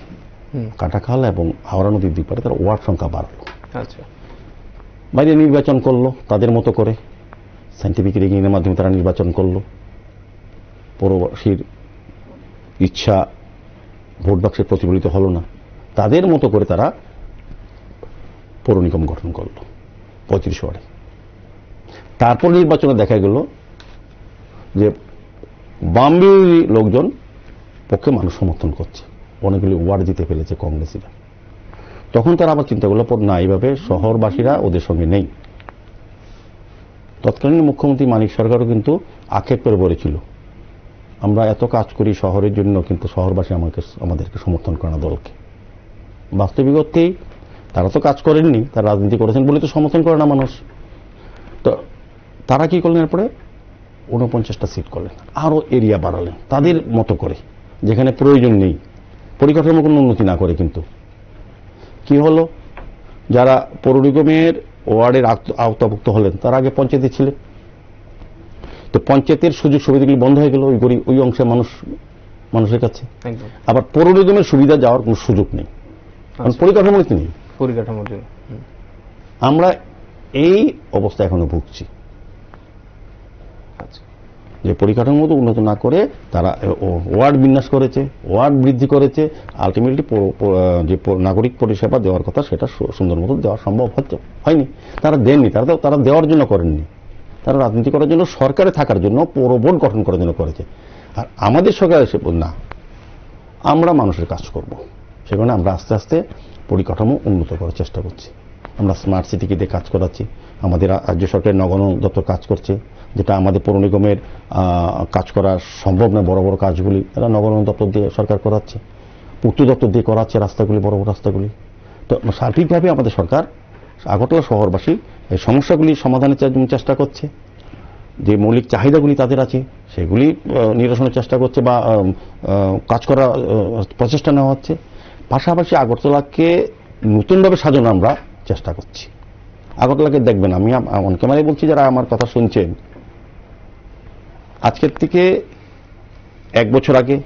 কাটাখাল এবং হাওড়া নদীর 2 পারে তারা ওয়ার্ড সংখ্যা বাড়ালো। বাইরে নির্বাচন করলো তাদের মতো করে, সাইন্টিফিক রিগিংয়ের মাধ্যমে তারা নির্বাচন করলো। পৌরবাসীর ইচ্ছা ভোট বাক্সে প্রতিফলিত হলো না, তাদের মতো করে তারা পৌর নিগম গঠন করলো 35 ওয়ার্ডে। তারপর নির্বাচনে দেখা গেল যে বাম বিরোধী লোকজন পক্ষে মানুষ সমর্থন করছে, অনেকগুলি ওয়ার্ড জিতে ফেলেছে কংগ্রেসীরা। তখন তারা আবার চিন্তা করলো না, এইভাবে শহরবাসীরা ওদের সঙ্গে নেই। তৎকালীন মুখ্যমন্ত্রী মানিক সরকারও কিন্তু আক্ষেপ করে বলেছিল, আমরা এত কাজ করি শহরের জন্য, কিন্তু শহরবাসী আমাদেরকে সমর্থন করে না দলকে। বাস্তবিক অর্থেই তারা তো কাজ করেননি, তারা রাজনীতি করেছেন বলে তো সমর্থন করে না মানুষ। তো তারা কি করলেন, এরপরে 49টা সিট করলেন, আরো এরিয়া বাড়ালেন তাদের মতো করে, যেখানে প্রয়োজন নেই, পরিকাঠামো কোনো উন্নতি না করে। কিন্তু কি হলো, যারা পৌর নিগমের ওয়ার্ডের আওতাভুক্ত হলেন তারা আগে পঞ্চায়েতে ছিলেন, তো পঞ্চায়েতের সুযোগ সুবিধাগুলি বন্ধ হয়ে গেল ওই গরিব ওই অংশের মানুষের কাছে। আবার পৌর নিগমের সুবিধা যাওয়ার কোনো সুযোগ নেই, কারণ পরিকাঠামো নেই, পরিকাঠামোর জন্য আমরা এই অবস্থা এখনো ভুগছি। যে পরিকাঠামো তো উন্নত না করে তারা ওয়ার্ড বিন্যাস করেছে, ওয়ার্ড বৃদ্ধি করেছে, আলটিমেটলি যে নাগরিক পরিষেবা দেওয়ার কথা সেটা সুন্দর মতো দেওয়া সম্ভব হয়নি। তারা দেননি, তারা দেওয়ার জন্য করেননি, তারা রাজনীতি করার জন্য, সরকারে থাকার জন্য, পৌর বোর্ড গঠন করার জন্য করেছে। আর আমাদের সরকার এসে না, আমরা মানুষের কাজ করব, সে কারণে আমরা আস্তে আস্তে পরিকাঠামো উন্নত করার চেষ্টা করছি। আমরা স্মার্ট সিটিকে দিয়ে কাজ করাচ্ছি, আমাদের রাজ্য সরকারের নগরায়ণ দপ্তর কাজ করছে, যেটা আমাদের পৌর নিগমের কাজ করা সম্ভব নয়, বড় বড় কাজগুলি এরা নগরায়ণ দপ্তর দিয়ে সরকার করাচ্ছে, পূর্ত দপ্তর দিয়ে করাচ্ছে রাস্তাগুলি, বড় বড় রাস্তাগুলি। তো সার্বিকভাবে আমাদের সরকার আগরতলা শহরবাসী এই সমস্যাগুলি সমাধানের চেষ্টা করছে, যে মৌলিক চাহিদাগুলি তাদের আছে সেগুলি নিরসনের চেষ্টা করছে বা কাজ করার প্রচেষ্টা নেওয়া হচ্ছে। পাশাপাশি আগরতলাকে নতুনভাবে সাজানো আমরা চেষ্টা করছি। আগরতলাকে দেখবেন, আমি অন ক্যামেরায় বলছি, যারা আমার কথা শুনছেন, আজকের থেকে 1 বছর আগে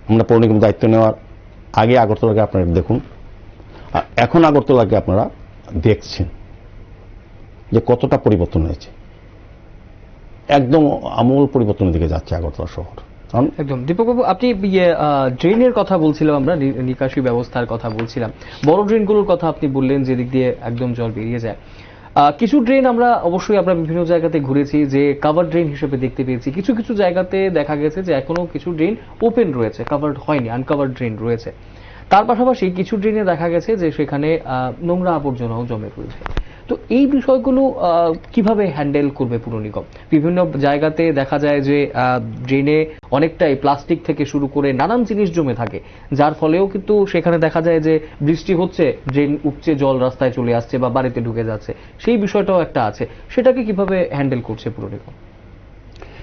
আমরা পৌর নিগম দায়িত্ব নেওয়ার আগে আগরতলাকে আপনারা দেখুন, আর এখন আগরতলাকে আপনারা দেখছেন যে কতটা পরিবর্তন হয়েছে। একদম আমূল পরিবর্তনের দিকে যাচ্ছে আগরতলা শহর। একদম। দীপকবাবু, আপনি ড্রেনের কথা বলছিলাম, আমরা নিকাশি ব্যবস্থার কথা বলছিলাম, বড় ড্রেনগুলোর কথা আপনি বললেন যে দিক দিয়ে একদম জল বেরিয়ে যায়। কিছু ড্রেন আমরা বিভিন্ন জায়গাতে ঘুরেছি যে কাভার ড্রেন হিসেবে দেখতে পেয়েছি, কিছু কিছু জায়গাতে দেখা গেছে যে এখনো কিছু ড্রেন ওপেন রয়েছে, কাভার্ড হয়নি, আনকাভার্ড ড্রেন রয়েছে। তার পাশাপাশি কিছু ড্রেনে দেখা গেছে যে সেখানে নোংরা আবর্জনাও জমে রয়েছে। তো এই বিষয়গুলো কিভাবে হ্যান্ডেল করবে পুর নিগম? বিভিন্ন জায়গাতে দেখা যায় যে ড্রেনে অনেকটাই প্লাস্টিক থেকে শুরু করে নানান জিনিস জমে থাকে, যার ফলেও কিন্তু সেখানে দেখা যায় যে বৃষ্টি হচ্ছে, ড্রেন উপচে জল রাস্তায় চলে আসছে বা বাড়িতে ঢুকে যাচ্ছে, সেই বিষয়টাও একটা আছে। সেটাকে কিভাবে হ্যান্ডেল করছে পুর নিগম?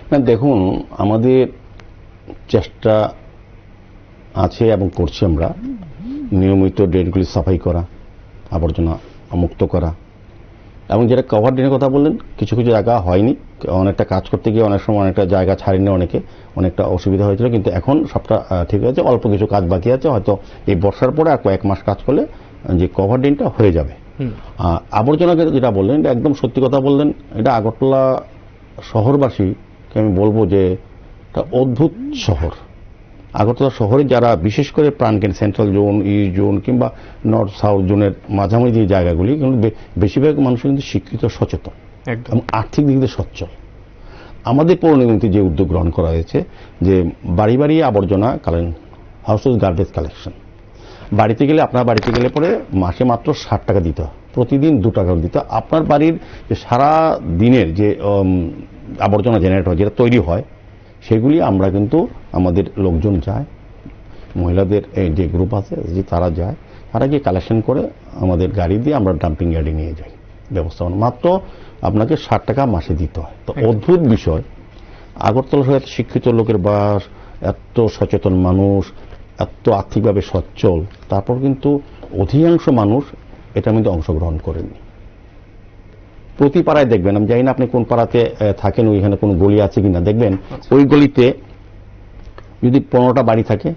না, দেখুন, আমাদের চেষ্টা আছে এবং করছি আমরা নিয়মিত ড্রেনগুলি সাফাই করা, আবর্জনা মুক্ত করা, এবং যেটা কভার ড্রেনের কথা বললেন, কিছু কিছু জায়গা হয়নি, অনেকটা কাজ করতে গিয়ে অনেক সময় অনেকটা জায়গা ছাড়েনি, অনেকটা অসুবিধা হয়েছিল, কিন্তু এখন সবটা ঠিক হয়েছে, অল্প কিছু কাজ বাকি আছে, হয়তো এই বর্ষার পরে আর কয়েক মাস কাজ করলে যে কভার ড্রেনটা হয়ে যাবে। আবর্জনাকে যেটা বললেন এটা একদম সত্যি কথা বললেন। এটা আগরতলা শহরবাসীকে আমি বলবো যে এটা অদ্ভুত শহর। আগরতলা শহরে যারা বিশেষ করে প্রাণকেন্দ্র সেন্ট্রাল জোন, ইস্ট জোন কিংবা নর্থ সাউথ জোনের মাঝামাঝি যে জায়গাগুলি, কিন্তু বেশিরভাগ মানুষ কিন্তু শিক্ষিত, সচেতন এবং আর্থিক দিক দিয়ে সচ্ছল। আমাদের পৌর নিগমে যে উদ্যোগ গ্রহণ করা হয়েছে যে বাড়ি বাড়ি আবর্জনা হাউস গার্বেজ কালেকশন, আপনার বাড়িতে গেলে পরে মাসে মাত্র 60 টাকা দিতে হয়, প্রতিদিন 2 টাকা দিতে হয়। আপনার বাড়ির যে সারা দিনের যে আবর্জনা জেনারেট হয়, যেটা তৈরি হয়, সেগুলি আমরা কিন্তু আমাদের লোকজন যায়, মহিলাদের যে গ্রুপ আছে যে তারা যায়, তারা গিয়ে কালেকশন করে আমাদের গাড়ি দিয়ে আমরা ডাম্পিং ইয়ার্ডে নিয়ে যাই। ব্যবস্থাপনা মাত্র আপনাকে 60 টাকা মাসে দিতে হয়। তো অদ্ভুত বিষয়, আগরতলা শহরে এত শিক্ষিত লোকের বাস, এত সচেতন মানুষ, এত আর্থিকভাবে সচ্ছল, তারপর কিন্তু অধিকাংশ মানুষ এটা মধ্যে অংশগ্রহণ করেননি। প্রতি পাড়ায় দেখবেন, আমি জানি না আপনি কোন পাড়াতে থাকেন, ওইখানে কোন গলি আছে কিনা, দেখবেন ওই গলিতে যদি 15টা বাড়ি থাকে,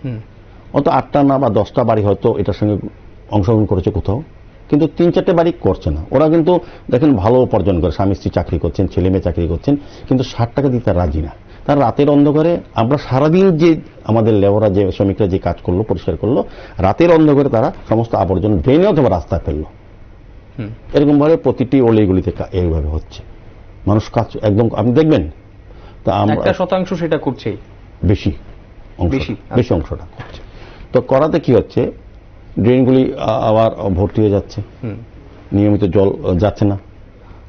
অত 8টা না বা 10টা বাড়ি হয়তো এটার সঙ্গে অংশগ্রহণ করেছে কোথাও, কিন্তু 3-4টে বাড়ি করছে না। ওরা কিন্তু দেখেন ভালো উপার্জন করে, স্বামী স্ত্রী চাকরি করছেন, ছেলে মেয়ে চাকরি করছেন, কিন্তু 60 টাকা দিতে রাজি না। তার রাতের অন্ধকারে, আমরা সারাদিন যে আমাদের লেবররা যে শ্রমিকরা যে কাজ করলো, পরিষ্কার করলো, রাতের অন্ধকারে তারা সমস্ত আবর্জনা ড্রেনে অথবা রাস্তায় ফেললো। এরকম ভাবে প্রতিটি অলিগুলিতে এইভাবে হচ্ছে, মানুষ কাজ একদম আপনি দেখবেন। তা আমরা 1% সেটা করছে, বেশি অংশটা করছে। তো করাতে কি হচ্ছে, ড্রেনগুলি আবার ভর্তি হয়ে যাচ্ছে, নিয়মিত জল যাচ্ছে না।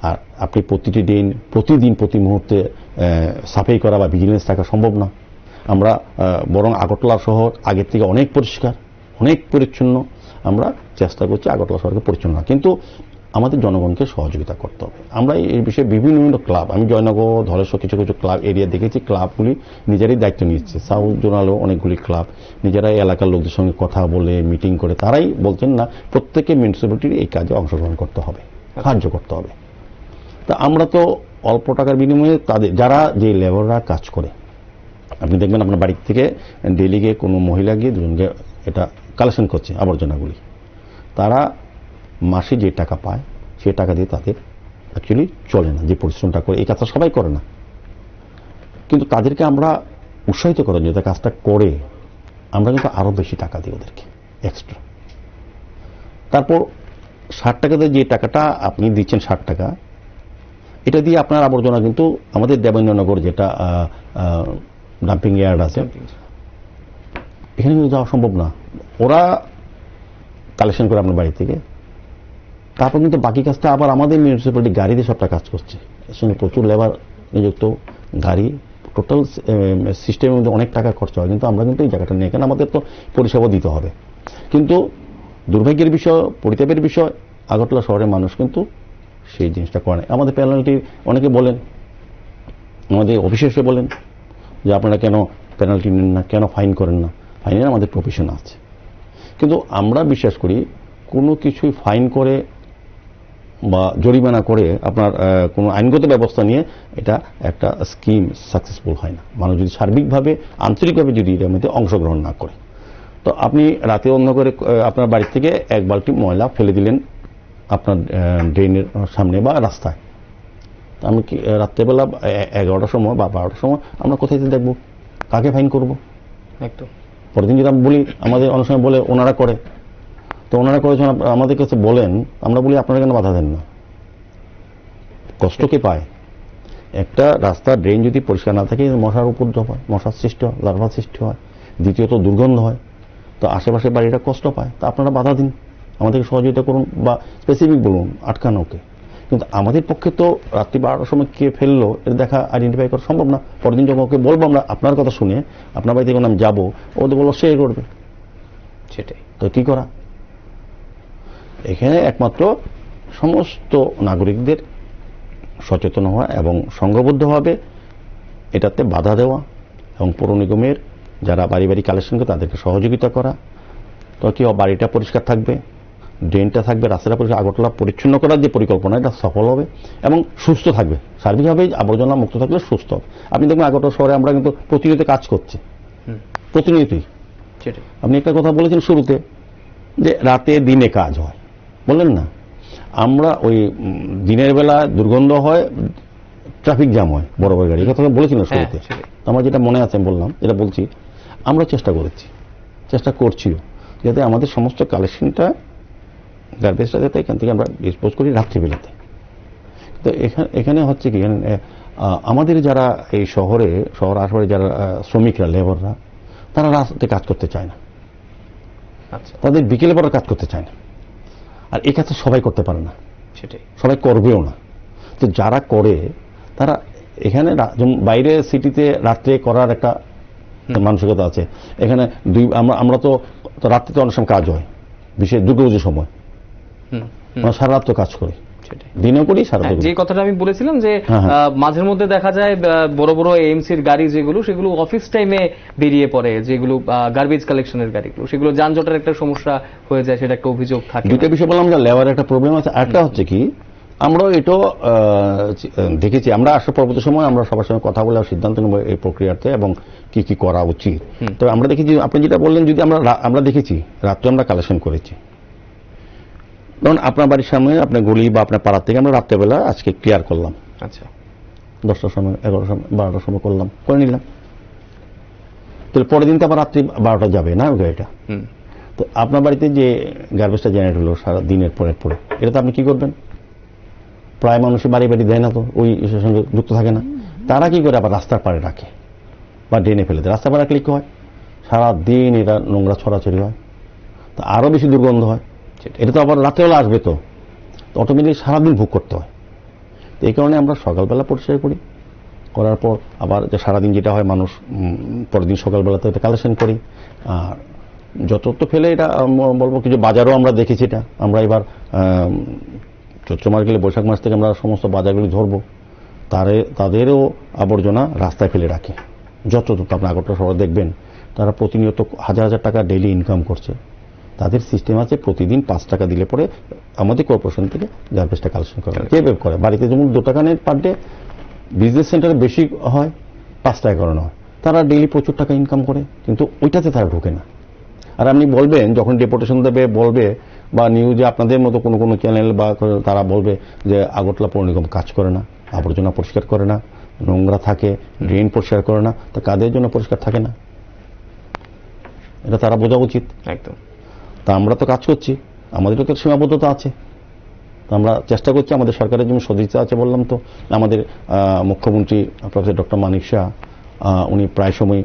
আর আপনি প্রতিটি ড্রেন প্রতিদিন প্রতি মুহূর্তে সাফাই করা বা ভিজিলেন্স থাকা সম্ভব না। আমরা বরং আগরতলা শহর আগের থেকে অনেক পরিষ্কার, অনেক পরিচ্ছন্ন, আমরা চেষ্টা করছি আগরতলা শহরকে পরিচ্ছন্ন রাখা। কিন্তু আমাদের জনগণকে সহযোগিতা করতে হবে। আমরা এই বিষয়ে বিভিন্ন ক্লাব, আমি জয়নগর, ধলেশ্বর কিছু কিছু ক্লাব এরিয়া দেখেছি, ক্লাবগুলি নিজেরাই দায়িত্ব নিচ্ছে। সাউথ জোনালও অনেকগুলি ক্লাব নিজেরাই এলাকার লোকদের সঙ্গে কথা বলে মিটিং করে তারাই বলছেন না প্রত্যেকে মিউনিসিপ্যালিটির এই কাজে অংশগ্রহণ করতে হবে, সাহায্য করতে হবে। তা আমরা তো অল্প টাকার বিনিময়ে তাদের যারা যে লেবাররা কাজ করে, আপনি দেখবেন আপনার বাড়ি থেকে ডেলি গিয়ে কোনো মহিলা গিয়ে দুজনকে এটা কালেকশন করছে আবর্জনাগুলি, তারা মাসে যে টাকা পায় সেই টাকা দিয়ে তাদের অ্যাকচুয়ালি চলে না, যে পরিশ্রমটা করে এই কাজটা সবাই করে না। কিন্তু তাদেরকে আমরা উৎসাহিত করার জন্য কাজটা করে আমরা কিন্তু আরো বেশি টাকা দিই ওদেরকে এক্সট্রা। তারপর 60 টাকাতে যে টাকাটা আপনি দিচ্ছেন 60 টাকা, এটা দিয়ে আপনার আবর্জনা কিন্তু আমাদের দেবেন্দ্রনগর যেটা ডাম্পিং ইয়ার্ড আছে এখানে কিন্তু যাওয়া সম্ভব না। ওরা কালেকশন করে আপনার বাড়ি থেকে, তারপর কিন্তু বাকি কাজটা আবার আমাদের মিউনিসিপ্যালিটি গাড়ি দিয়ে সবটা কাজ করছে। এর সঙ্গে প্রচুর লেবার নিযুক্ত, গাড়ি, টোটাল সিস্টেমের মধ্যে অনেক টাকা খরচা হয়। কিন্তু আমরা কিন্তু এই জায়গাটা নিয়ে, কেন আমাদের তো পরিষেবা দিতে হবে। কিন্তু দুর্ভাগ্যের বিষয়, পরিতাপের বিষয়, আগরতলা শহরের মানুষ কিন্তু সেই জিনিসটা করে না। আমাদের পেনাল্টি অনেকে বলেন, আমাদের অফিসে এসে বলেন যে আপনারা কেন পেনাল্টি নেন না, কেন ফাইন করেন না। ফাইনের আমাদের প্রফেশন আছে, কিন্তু আমরা বিশ্বাস করি কোনো কিছুই ফাইন করে বা জরিমানা করে আপনার কোনো আইনগত ব্যবস্থা নিয়ে এটা একটা স্কিম সাকসেসফুল হয় না। মানুষ যদি সার্বিকভাবে আন্তরিকভাবে যদি এর মধ্যে অংশগ্রহণ না করে। তো আপনি রাতে অন্য করে আপনার বাড়ি থেকে এক বালতি ময়লা ফেলে দিলেন আপনার ড্রেনের সামনে বা রাস্তায়, আমি কি রাত্রেবেলা 11টার সময় বা 12টার সময় আমরা কোথায় দেখবো, কাকে ফাইন করবো? একদম। পরের দিন যদি আমি বলি, আমাদের অনেক সময় বলে ওনারা করে, তো ওনারা করেছেন আমাদের কাছে বলেন, আমরা বলি আপনারা কেন বাধা দেন না? কষ্ট কে পায়? একটা রাস্তার ড্রেন যদি পরিষ্কার না থাকে মশার উপদ্রব হয়, মশার সৃষ্টি হয়, লার্ভার সৃষ্টি হয়, দ্বিতীয়ত দুর্গন্ধ হয়, তো আশেপাশে বাড়িটা কষ্ট পায়। তা আপনারা বাধা দিন, আমাদেরকে সহযোগিতা করুন বা স্পেসিফিক বলুন আটকানোকে। কিন্তু আমাদের পক্ষে তো রাত্রি 12টার সময় কে ফেললো এটা দেখা আইডেন্টিফাই করা সম্ভব না। পরের দিন যখন ওকে বলবো আমরা আপনার কথা শুনে আপনার বাড়িতে যখন আমি যাবো, ওদের বলবো সে করবে, সেটাই তো কি করা? এখানে একমাত্র সমস্ত নাগরিকদের সচেতন হওয়া এবং সংঘবদ্ধভাবে এটাতে বাধা দেওয়া এবং পৌর নিগমের যারা বাড়ি বাড়ি কালেকশন করে তাদেরকে সহযোগিতা করা। তো কি বাড়িটা পরিষ্কার থাকবে, ড্রেনটা থাকবে, রাস্তাটা পরিষ্কার, আগরতলা পরিচ্ছন্ন করার যে পরিকল্পনা এটা সফল হবে এবং সুস্থ থাকবে। সার্বিকভাবে আবর্জনা মুক্ত থাকলে সুস্থ হবে। আপনি দেখবেন আগরতলা শহরে আমরা কিন্তু প্রতিনিয়ত কাজ করছি, প্রতিনিয়তই। আপনি একটা কথা বলেছেন শুরুতে যে রাতে দিনে কাজ হয়, বললেন না? আমরা ওই দিনের বেলা দুর্গন্ধ হয়, ট্রাফিক জ্যাম হয়, বড় বড় গাড়ি, কথা বলেছিলেন শুরুতে। আমার যেটা মনে আছে বললাম, যেটা বলছি, আমরা চেষ্টা করেছি, চেষ্টা করছিও যাতে আমাদের সমস্ত কালেকশনটা গার্বেজটা যাতে এখান থেকে আমরা ডিসপোজ করি রাত্রিবেলাতে। তো এখানে হচ্ছে কি, আমাদের যারা এই শহর আশপাশে যারা শ্রমিকরা, লেবাররা, তারা রাস্তাতে কাজ করতে চায় না, তাদের বিকেলে পরে কাজ করতে চায় না। আর এই কাজটা সবাই করতে পারে না, সেটাই সবাই করবেও না। তো যারা করে তারা এখানে বাইরে সিটিতে রাত্রে করার একটা মানসিকতা আছে। এখানে আমরা তো রাত্রিতে অনেক সময় কাজ হয়, বিশেষ দুর্গাপুজোর সময় আমরা সারা রাত তো কাজ করি, দিনেও করি, সারা রাত। যে কথাটা আমি বলেছিলাম যে মাঝের মধ্যে দেখা যায় বড় বড় এএমসির গাড়ি যেগুলো, সেগুলো অফিস টাইমে বেরিয়ে পড়ে, যেগুলো গার্বেজ কালেকশনের গাড়িগুলো, সেগুলো যানজটের একটা সমস্যা হয়ে যায়, সেটা একটা অভিযোগ থাকে। দুইটা বিষয় বললাম, যে লেবার একটা প্রবলেম আছে। আরেকটা হচ্ছে কি, আমরাও এটাও দেখেছি, আমরা আসলে পরবর্তী সময় আমরা সবার সঙ্গে কথা বলে সিদ্ধান্ত নেব এই প্রক্রিয়াতে এবং কি কি করা উচিত। তবে আমরা দেখেছি, আপনি যেটা বললেন, যদি আমরা দেখেছি রাত্রে আমরা কালেকশন করেছি, ধরুন আপনার বাড়ির সামনে আপনার গলি বা আপনার পাড়ার থেকে আমরা রাত্রেবেলা আজকে ক্লিয়ার করলাম, আচ্ছা 10টার সময়, 11টার সময়, 12টার সময় করলাম, করে নিলাম। তাহলে পরের দিন তো আবার রাত্রি 12টা যাবে না ওই গাড়িটা। তো আপনার বাড়িতে যে গার্বেজটা জেনারেট হলো সারা দিনের পরে এটা তো আপনি কি করবেন? প্রায় মানুষই বাড়ি বাড়ি দেয় না, তো ওই ইসের সঙ্গে যুক্ত থাকে না। তারা কি করে আবার রাস্তার পাড়ে রাখে বা ড্রেনে ফেলে দেয়। রাস্তার পাড়ে রাখলে কি হয়, সারাদিন এটা নোংরা ছড়াছড়ি হয়, তো আরো বেশি দুর্গন্ধ হয়। এটা তো আবার রাত্রেবেলা আসবে, তো অটোমেটিক সারাদিন ভোগ করতে হয়। তো এই কারণে আমরা সকালবেলা পরিষ্কার করি, করার পর আবার যে সারাদিন যেটা হয় মানুষ পরের দিন সকালবেলাতে এটা কালেকশন করি। আর যত ফেলে এটা বলবো কিছু বাজারও আমরা দেখেছি, এটা আমরা এবার চৈত্র মাস গেলে বৈশাখ মাস থেকে আমরা সমস্ত বাজারগুলি ধরবো, তাদেরও আবর্জনা রাস্তায় ফেলে রাখে। যত আপনার আগরতলা শহরে দেখবেন তারা প্রতিনিয়ত হাজার হাজার টাকা ডেইলি ইনকাম করছে। তাদের সিস্টেম আছে প্রতিদিন 5 টাকা দিলে পরে আমাদের কর্পোরেশন থেকে গার্বেজটা কালেকশন করে, যেভাবে করে বাড়িতে যেমন 2 টাকা নেয় পার ডে, বিজনেস সেন্টারে বেশি হয় 5 টাকা করানো হয়, তারা ডেইলি প্রচুর টাকা ইনকাম করে, কিন্তু ওইটাতে তারা ঢোকে না। আর আপনি বলবেন যখন ডেপুটেশন দেবে বলবে বা নিউজে আপনাদের মতো কোনো কোনো চ্যানেল বা তারা বলবে যে আগরতলা পৌর নিগম কাজ করে না, আবর্জনা পরিষ্কার করে না, নোংরা থাকে, ড্রেন পরিষ্কার করে না, তা কাদের জন্য পরিষ্কার থাকে না এটা তারা বোঝা উচিত। একদম। তা আমরা তো কাজ করছি, আমাদেরও তো সীমাবদ্ধতা আছে, তো আমরা চেষ্টা করছি, আমাদের সরকারের জন্য সদিচ্ছা আছে। বললাম তো আমাদের মুখ্যমন্ত্রী প্রফেসর ডক্টর মানিক শাহ উনি প্রায় সময়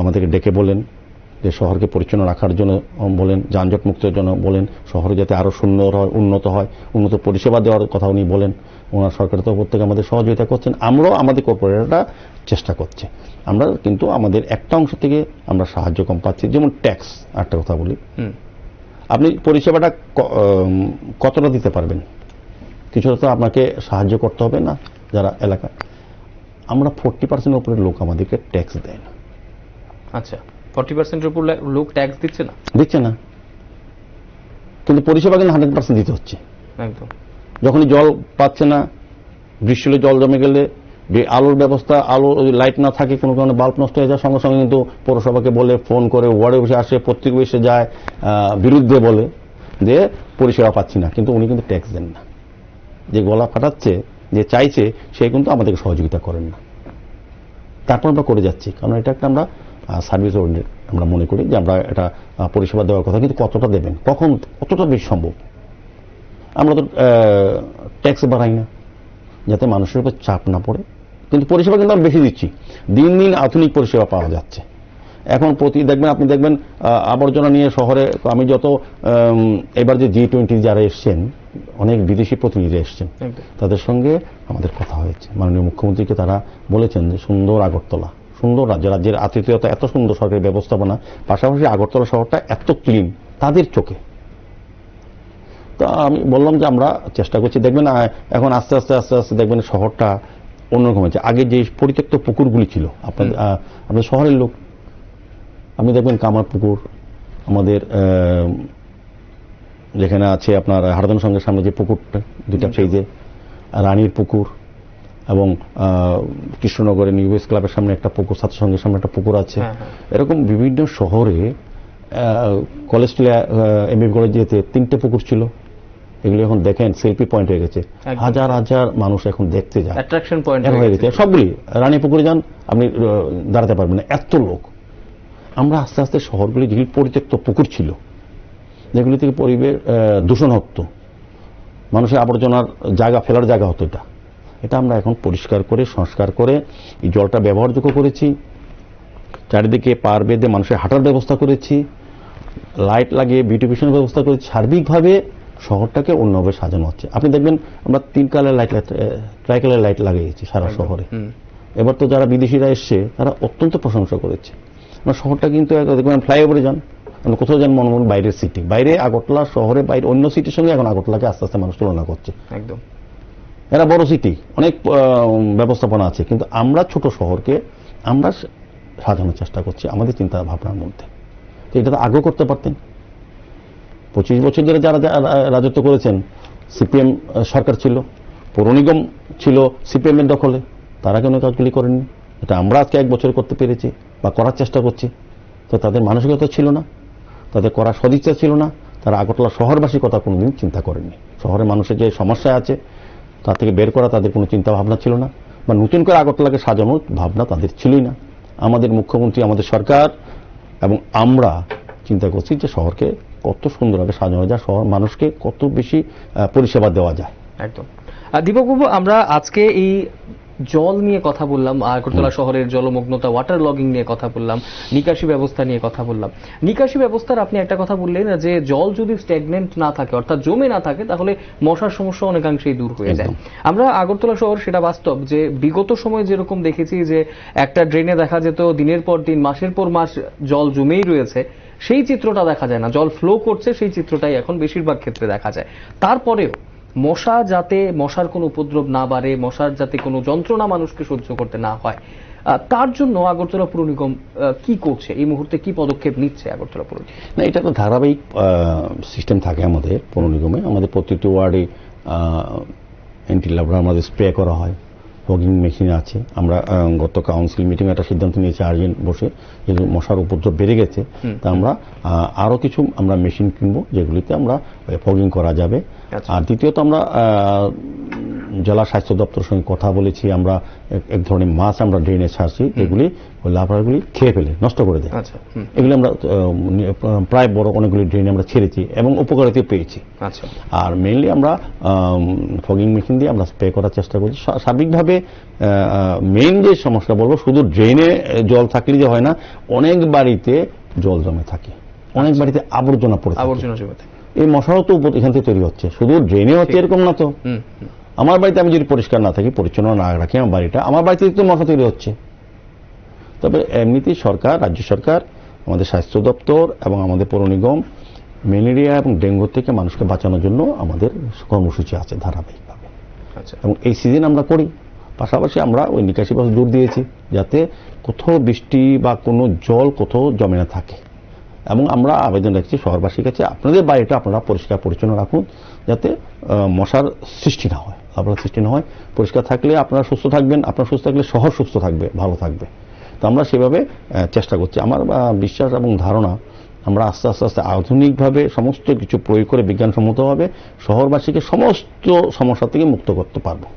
আমাদেরকে ডেকে বলেন যে শহরকে পরিচ্ছন্ন রাখার জন্য বলেন, যানজট মুক্তের জন্য বলেন, শহরে যাতে আরো সুন্দর হয়, উন্নত হয়, উন্নত পরিষেবা দেওয়ার কথা উনি বলেন। ওনার সরকারের তরফ থেকে আমাদের সহযোগিতা করছেন, আমরাও আমাদের কর্পোরেটররা চেষ্টা করছে। আমরা কিন্তু আমাদের একটা অংশ থেকে আমরা সাহায্য কম পাচ্ছি, যেমন ট্যাক্স। একটা কথা বলি, আপনি পরিষেবাটা কতটা দিতে পারবেন, কিছুটা তো আপনাকে সাহায্য করতে হবে না। যারা এলাকা, আমরা 40% উপরে লোক আমাদেরকে ট্যাক্স দেয় না। আচ্ছা, 40%-এর উপর লোক ট্যাক্স দিচ্ছে না, কিন্তু পরিষেবা কিন্তু 100% দিতে হচ্ছে। একদম। যখনই জল পাচ্ছে না, বৃষ্টি হলে জল জমে গেলে, আলোর ব্যবস্থা, আলো লাইট না থাকে, কোনো কারণে বাল্ব নষ্ট হয়ে যায়, সঙ্গে সঙ্গে কিন্তু পৌরসভাকে বলে, ফোন করে, ওয়ার্ডে বসে আসে, পত্রিকা এসে যায়, বিরুদ্ধে বলে যে পরিষেবা পাচ্ছি না, কিন্তু উনি কিন্তু ট্যাক্স দেন না। যে গলা ফাটাচ্ছে, যে চাইছে, সে কিন্তু আমাদেরকে সহযোগিতা করেন না। তারপর আমরা করে যাচ্ছি, কারণ এটা একটা আমরা সার্ভিস ওরিয়েন্টেড আমরা মনে করি যে আমরা এটা পরিষেবা দেওয়ার কথা, কিন্তু কতটা দেবেন, কখন, কতটা বেশি সম্ভব। আমরা তো ট্যাক্স বাড়াই না যাতে মানুষের উপর চাপ না পড়ে, কিন্তু পরিষেবা কিন্তু আমরা বেশি দিচ্ছি। দিন দিন আধুনিক পরিষেবা পাওয়া যাচ্ছে। এখন আপনি দেখবেন আবর্জনা নিয়ে শহরে, আমি যত এবার যে G20 যারা এসছেন, অনেক বিদেশি প্রতিনিধি এসছেন, তাদের সঙ্গে আমাদের কথা হয়েছে। মাননীয় মুখ্যমন্ত্রীকে তারা বলেছেন যে সুন্দর আগরতলা, সুন্দর রাজ্যের আতিথেয়তা, এত সুন্দর সরকারি ব্যবস্থাপনা, পাশাপাশি আগরতলা শহরটা এত ক্লিন তাদের চোখে। তো আমি বললাম যে আমরা চেষ্টা করছি। দেখবেন এখন আস্তে আস্তে দেখবেন শহরটা অন্যরকম হয়েছে। আগে যে পরিত্যক্ত পুকুরগুলি ছিল, আপনাদের শহরের লোক, আপনি দেখবেন কামার পুকুর, আমাদের যেখানে আছে আপনার হারদন সঙ্গের সামনে যে পুকুরটা, 2টা ফেজে, রানীর পুকুর, এবং কৃষ্ণনগরের নিউ ওয়েস্ট ক্লাবের সামনে একটা পুকুর, ছাত্রসংঘের সামনে একটা পুকুর আছে। এরকম বিভিন্ন শহরে, কলেজ এমএ কলেজ যেতে 3টে পুকুর ছিল, এগুলো এখন দেখেন সেলফি পয়েন্ট হয়ে গেছে, হাজার হাজার মানুষ এখন দেখতে যায়, অ্যাট্রাকশন পয়েন্ট হয়ে গেছে সবগুলি। রানী পুকুরে যান, আপনি দাঁড়াতে পারবেন না, এত লোক। আমরা আস্তে আস্তে শহরগুলি যেগুলি পরিত্যক্ত পুকুর ছিল, যেগুলি থেকে পরিবেশ দূষণ হতো, মানুষের আবর্জনার জায়গা, ফেলার জায়গা হতো, এটা আমরা এখন পরিষ্কার করে, সংস্কার করে এই জলটা ব্যবহারযোগ্য করেছি। চারিদিকে পার বেঁধে মানুষের হাঁটার ব্যবস্থা করেছি, লাইট লাগিয়ে বিউটিফিকেশন ব্যবস্থা করেছি। সার্বিকভাবে শহরটাকে অন্যভাবে সাজানো হচ্ছে। আপনি দেখবেন আমরা 3 colour light, try colour light লাগিয়েছি সারা শহরে। এবার তো যারা বিদেশিরা এসছে তারা অত্যন্ত প্রশংসা করেছে। আমরা শহরটা কিন্তু দেখবেন ফ্লাইওভারে যান, কোথাও যান, মনে বাইরের সিটি, বাইরে আগরতলা শহরে বাইরে অন্য সিটির সঙ্গে এখন আগরতলাকে আস্তে আস্তে মানুষ তুলনা করছে। একদম, এরা বড় সিটি, অনেক ব্যবস্থাপনা আছে, কিন্তু আমরা ছোট শহরকে আমরা সাজানোর চেষ্টা করছি আমাদের চিন্তা ভাবনার মধ্যে। তো এটা তো আগেও করতে পারতেন। 25 বছর ধরে যারা রাজত্ব করেছেন, সিপিএম সরকার ছিল, পৌর নিগম ছিল সিপিএম এর দখলে, তারা কেন কাজগুলি করেননি? এটা আমরা আজকে 1 বছর করতে পেরেছি বা করার চেষ্টা করছি। তো তাদের মানসিকতা ছিল না, তাদের করার সদিচ্ছা ছিল না, তারা আগরতলা শহরবাসীর কথা কোনোদিন চিন্তা করেননি। শহরের মানুষের যে সমস্যা আছে তার থেকে বের করা তাদের কোনো চিন্তা ভাবনা ছিল না, বা নতুন করে আগরতলাকে সাজানোর ভাবনা তাদের ছিলই না। আমাদের মুখ্যমন্ত্রী, আমাদের সরকার এবং আমরা চিন্তা করছি যে শহরকে কত সুন্দরভাবে সাজানো যায়, শহর মানুষকে কত বেশি পরিষেবা দেওয়া যায়। একদম। দীপকবাবু, আমরা আজকে এই জল নিয়ে কথা বললাম, আগরতলা শহরের জলমগ্নতা, ওয়াটার লগিং নিয়ে কথা বললাম, নিকাশি ব্যবস্থা নিয়ে কথা বললাম। নিকাশি ব্যবস্থার আপনি একটা কথা বললেন যে জল যদি স্ট্যাগনেন্ট না থাকে, অর্থাৎ জমে না থাকে, তাহলে মশার সমস্যা অনেকাংশেই দূর হয়ে যায়। আমরা আগরতলা শহর, সেটা বাস্তব যে বিগত সময় যেরকম দেখেছি যে একটা ড্রেনে দেখা যেত দিনের পর দিন, মাসের পর মাস জল জমেই রয়েছে, সেই চিত্রটা দেখা যায় না। জল ফ্লো করছে সেই চিত্রটাই এখন বেশিরভাগ ক্ষেত্রে দেখা যায়। তারপরেও মশার কোনো উপদ্রব না বাড়ে, মশার যাতে কোনো যন্ত্রণা মানুষকে সহ্য করতে না হয়, তার জন্য আগরতলা পুর নিগম কি করছে, এই মুহূর্তে কি পদক্ষেপ নিচ্ছে আগরতলা পুর নিগম? না, এটা একটা ধারাবাহিক সিস্টেম থাকে আমাদের পৌর নিগমে। আমাদের প্রতিটি ওয়ার্ডে অ্যান্টি লার্ভার আমাদের স্প্রে করা হয়, ফগিং মেশিন আছে। আমরা গত কাউন্সিল মিটিং একটা সিদ্ধান্ত নিয়েছি আর্জেন্ট বসে, যেহেতু মশার উপদ্রব বেড়ে গেছে, তা আমরা আরো কিছু আমরা মেশিন কিনবো যেগুলিতে আমরা ফগিং করা যাবে। আর দ্বিতীয়ত আমরা জেলা স্বাস্থ্য দপ্তরের সঙ্গে কথা বলেছি। আমরা এক ধরনের মাছ আমরা ড্রেনে ছাড়ছি, যেগুলি ওই লার্ভাগুলি খেয়ে ফেলে নষ্ট করে দেয়। এগুলি আমরা প্রায় বড় অনেকগুলি ড্রেনে আমরা ছেড়েছি এবং উপকারিতা পেয়েছি। আর মেইনলি আমরা ফগিং মেশিন দিয়ে আমরা স্প্রে করার চেষ্টা করছি। সার্বিকভাবে মেইন যে সমস্যা বলবো, শুধু ড্রেনে জল থাকলে যে হয় না, অনেক বাড়িতে জল জমে থাকে, অনেক বাড়িতে আবর্জনা পড়ে থাকে। এই মশাও তো এখান থেকে তৈরি হচ্ছে, শুধু ড্রেনে হচ্ছে এরকম না তো। আমার বাড়িতে আমি যদি পরিষ্কার না থাকি, পরিচ্ছন্ন না রাখি আমার বাড়িটা, আমার বাড়িতে তো মশা তৈরি হচ্ছে। তবে এমনিতেই সরকার, রাজ্য সরকার, আমাদের স্বাস্থ্য দপ্তর এবং আমাদের পৌর নিগম ম্যালেরিয়া এবং ডেঙ্গু থেকে মানুষকে বাঁচানোর জন্য আমাদের কর্মসূচি আছে ধারাবাহিকভাবে। এবং এই সিজন আমরা করি। পাশাপাশি আমরা ওই নিকাশি ব্যবস্থা জোর দিয়েছি যাতে কোথাও বৃষ্টি বা কোনো জল কোথাও জমে না থাকে। এবং আমরা আবেদন রাখছি শহরবাসীর কাছে, আপনাদের বাড়িটা আপনারা পরিষ্কার পরিচ্ছন্ন রাখুন, যাতে মশার সৃষ্টি না হয়, আপনার সৃষ্টি না হয়। পরিষ্কার থাকলে আপনারা সুস্থ থাকবেন, আপনারা সুস্থ থাকলে শহর সুস্থ থাকবে, ভালো থাকবে। তো আমরা সেভাবে চেষ্টা করছি। আমার বিশ্বাস এবং ধারণা, আমরা আস্তে আস্তে আস্তে আধুনিকভাবে সমস্ত কিছু প্রয়োগ করে বিজ্ঞানসম্মতভাবে শহরবাসীকে সমস্ত সমস্যা থেকে মুক্ত করতে পারবো।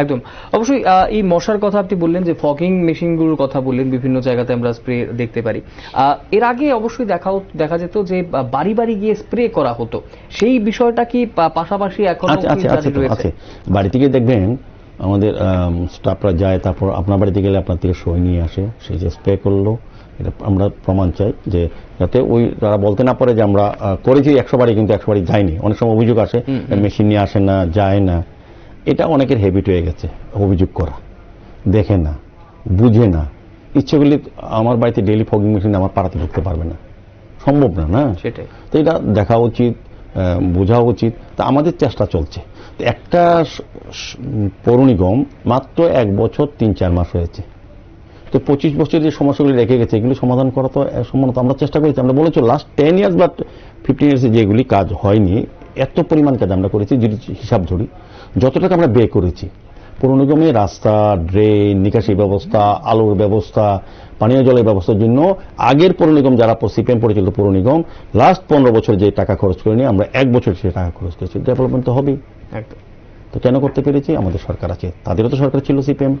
একদম। অবশ্যই এই মশার কথা আপনি বললেন, যে ফগিং মেশিনগুলোর কথা বললেন, বিভিন্ন জায়গাতে আমরা স্প্রে দেখতে পারি। এর আগে অবশ্যই দেখা যেত যে বাড়ি বাড়ি গিয়ে স্প্রে করা হতো, সেই বিষয়টা কি পাশাপাশি এখন আছে? বাড়ি থেকে দেখবেন আমাদের স্টাফরা যায়, তারপর আপনার বাড়িতে গেলে আপনার থেকে সই নিয়ে আসে, সেই যে স্প্রে করলো। এটা আমরা প্রমাণ চাই, যে যাতে ওই তারা বলতে না পারে যে আমরা করেছি 100 বাড়ি, কিন্তু 100 বাড়ি যায়নি। অনেক সময় অভিযোগ আসে মেশিন নিয়ে আসে না, যায় না। এটা অনেকের হ্যাবিট হয়ে গেছে অভিযোগ করা, দেখে না, বুঝে না। ইচ্ছে করলে আমার বাড়িতে ডেইলি ফগিং মেশিন আমার পাড়াতে ঢুকতে পারবে না, সম্ভব না, না সেটাই। তো এটা দেখা উচিত, বোঝা উচিত। তা আমাদের চেষ্টা চলছে। একটা পৌর নিগম মাত্র 1 বছর 3-4 মাস হয়েছে, তো 25 বছর যে সমস্যাগুলি রেখে গেছে, এগুলি সমাধান করা তো সম্ভবত আমরা চেষ্টা করেছি। আমরা বলেছি লাস্ট 10 ইয়ার্স বা 15 ইয়ার্সে যেগুলি কাজ হয়নি, এত পরিমাণ কাজ আমরা করেছি। যদি হিসাব ধরি, যত টাকা আমরা ব্যয় করেছি পৌর নিগমে, রাস্তা, ড্রেন, নিকাশি ব্যবস্থা, আলোর ব্যবস্থা, পানীয় জলের ব্যবস্থার জন্য আগের পৌর নিগম যারা সিপিএম পরিচালিত পৌর নিগম লাস্ট 15 বছর যে টাকা খরচ করেনি, আমরা 1 বছর সে টাকা খরচ করেছি। ডেভেলপমেন্ট তো হবেই। তো কেন করতে পেরেছি? আমাদের সরকার আছে। তাদেরও তো সরকার ছিল সিপিএম,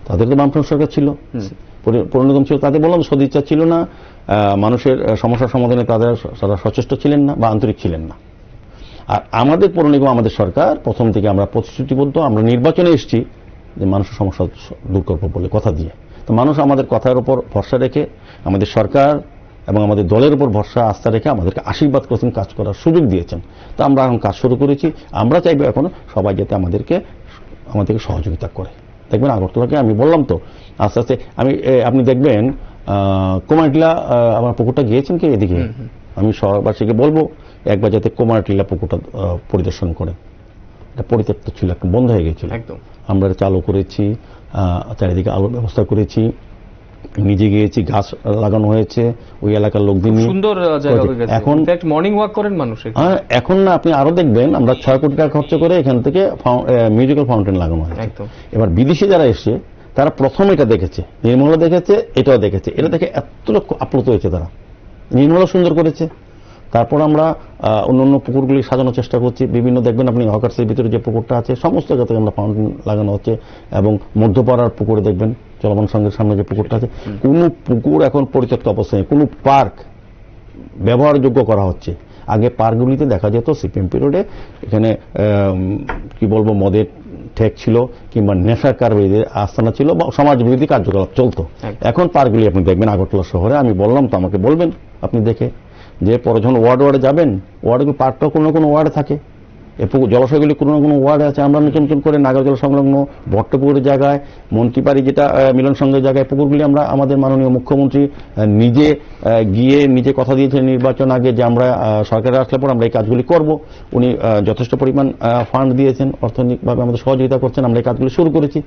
তাদের তো বামফ্রন্ট সরকার ছিল, পৌর নিগম ছিল, তাদের বললাম সদিচ্ছা ছিল না, মানুষের সমস্যার সমাধানে তারা সচেষ্ট ছিলেন না বা আন্তরিক ছিলেন না। আর আমাদের পৌর নিগম, আমাদের সরকার প্রথম থেকে আমরা প্রতিশ্রুতিবদ্ধ। আমরা নির্বাচনে এসেছি যে মানুষের সমস্যা দূর করবো বলে কথা দিয়ে। তো মানুষ আমাদের কথার উপর ভরসা রেখে, আমাদের সরকার এবং আমাদের দলের উপর ভরসা আস্থা রেখে আমাদেরকে আশীর্বাদ করেছেন, কাজ করার সুযোগ দিয়েছেন। তো আমরা এখন কাজ শুরু করেছি। আমরা চাইবো এখন সবাই যাতে আমাদেরকে সহযোগিতা করে। দেখবেন আগরতলাকে, আমি বললাম তো আস্তে আস্তে, আপনি দেখবেন কুমারটিলা, আমার পুকুরটা গিয়েছেন কি এদিকে, আমি শহরবাসীকে বলবো একবার যাতে কুমারটিলা পুকুরটা পরিদর্শন করে। এটা পরিত্যক্ত ছিল, একটা বন্ধ হয়ে গেছিল, আমরা চালু করেছি, চারিদিকে আলোর ব্যবস্থা করেছি, নিজে গিয়েছি, গাছ লাগানো হয়েছে ওই এলাকার লোকদের নিয়ে, সুন্দর জায়গা হয়ে গেছে। এখন মর্নিং ওয়াক করেন মানুষ। এখন না, আপনি আরো দেখবেন আমরা 6 কোটি টাকা খরচ করে এখান থেকে মিউজিক্যাল ফাউন্টেন লাগানো হয়েছে। এবার বিদেশি যারা এসছে তারা প্রথম এটা দেখেছে, নির্মলা দেখেছে, এটাও দেখেছে। এটা দেখে এত আপ্লুত হয়েছে তারা, নির্মলা সুন্দর করেছে। তারপর আমরা অন্য পুকুরগুলি সাজানোর চেষ্টা করছি। বিভিন্ন দেখবেন আপনি হকার্সের ভিতরে যে পুকুরটা আছে, সমস্ত জায়গাতে আমরা ফাউন্টেন লাগানো হচ্ছে। এবং মধ্যপাড়ার পুকুরে দেখবেন, চলমান সঙ্গের সামনে যে পুকুরটা আছে, কোনো পুকুর এখন পরিত্যক্ত অবস্থায়, কোনো পার্ক ব্যবহারযোগ্য করা হচ্ছে। আগে পার্কগুলিতে দেখা যেত সিপিএম পিরিয়ডে এখানে কি বলবো, মদের ঠেক ছিল কিংবা নেশাকারীদের আস্তানা ছিল বা সমাজ বিরোধী কার্যকলাপ চলতো। এখন পার্কগুলি আপনি দেখবেন আগরতলা শহরে, আমি বললাম তো, আমাকে বলবেন আপনি দেখে, যে পরে যখন ওয়ার্ডে যাবেন, ওয়ার্ডে পার্কটাও কোনো ওয়ার্ডে থাকে, জলাশয়গুলি কোনো না কোনো ওয়ার্ড আছে, আমরা নতুন নতুন করে নাগরজল সংলগ্ন ভট্টপুকুরের জায়গায়, মন্ত্রীবাড়ি যেটা মিলন সংঘের জায়গায় পুকুরগুলি আমরা আমাদের মাননীয় মুখ্যমন্ত্রী নিজে গিয়ে নিজে কথা দিয়েছেন নির্বাচন আগে যে আমরা সরকারে আসলে পর আমরা এই কাজগুলি করব। উনি যথেষ্ট পরিমাণ ফান্ড দিয়েছেন, অর্থনৈতিকভাবে আমাদের সহযোগিতা করছেন, আমরা এই কাজগুলি শুরু করেছি।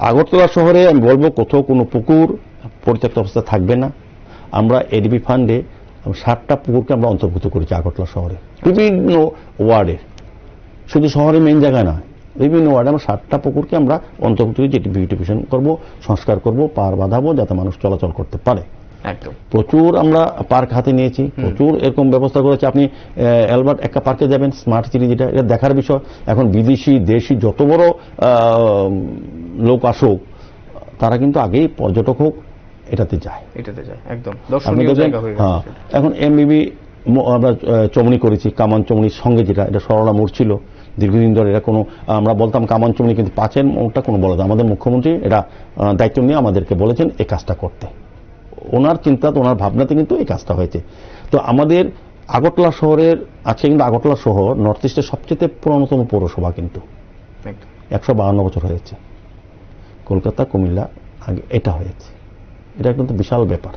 আগরতলা শহরে আমি বলবো কোথাও কোনো পুকুর পরিত্যক্ত অবস্থা থাকবে না। আমরা এডিবি ফান্ডে 60টা পুকুরকে আমরা অন্তর্ভুক্ত করেছি আগরতলা শহরে, বিভিন্ন ওয়ার্ডে, শুধু শহরের মেইন জায়গায় না, বিভিন্ন ওয়ার্ডে আমরা 60টা পুকুরকে আমরা অন্তর্ভুক্ত করেছি, যেটি বিউটিফিকেশন করবো, সংস্কার করব, পার বাঁধাবো যাতে মানুষ চলাচল করতে পারে। একদম প্রচুর আমরা পার্ক হাতে নিয়েছি, প্রচুর এরকম ব্যবস্থা করেছি। আপনি অ্যালবার্ট একটা পার্কে যাবেন, স্মার্ট সিটি যেটা, এটা দেখার বিষয়। এখন বিদেশি দেশি যত বড় লোক আসুক, তারা কিন্তু আগেই পর্যটক হোক এটাতে যায়। একদম আপনি দর্শনীয় দেখবেন, জায়গা হয়ে গেছে। হ্যাঁ, এখন এমবিবি আমরা চমনি করেছি, কামান চমনির সঙ্গে যেটা, এটা সরলা মোড় ছিল দীর্ঘদিন ধরে। এটা কোনো আমরা বলতাম কামান চমনি, কিন্তু পাঁচের মোড়টা কোনো বলা যায়। আমাদের মুখ্যমন্ত্রী এটা দায়িত্ব নিয়ে আমাদেরকে বলেছেন এই কাজটা করতে। ওনার চিন্তা, ওনার ভাবনাতে কিন্তু এই কাজটা হয়েছে। তো আমাদের আগরতলা শহরের, আজকে কিন্তু আগরতলা শহর নর্থ ইস্টের সবচেয়ে পুরাতন পৌরসভা, কিন্তু 152 বছর হয়েছে। কলকাতা, কুমিল্লা আগে এটা হয়েছে, এটা কিন্তু বিশাল ব্যাপার।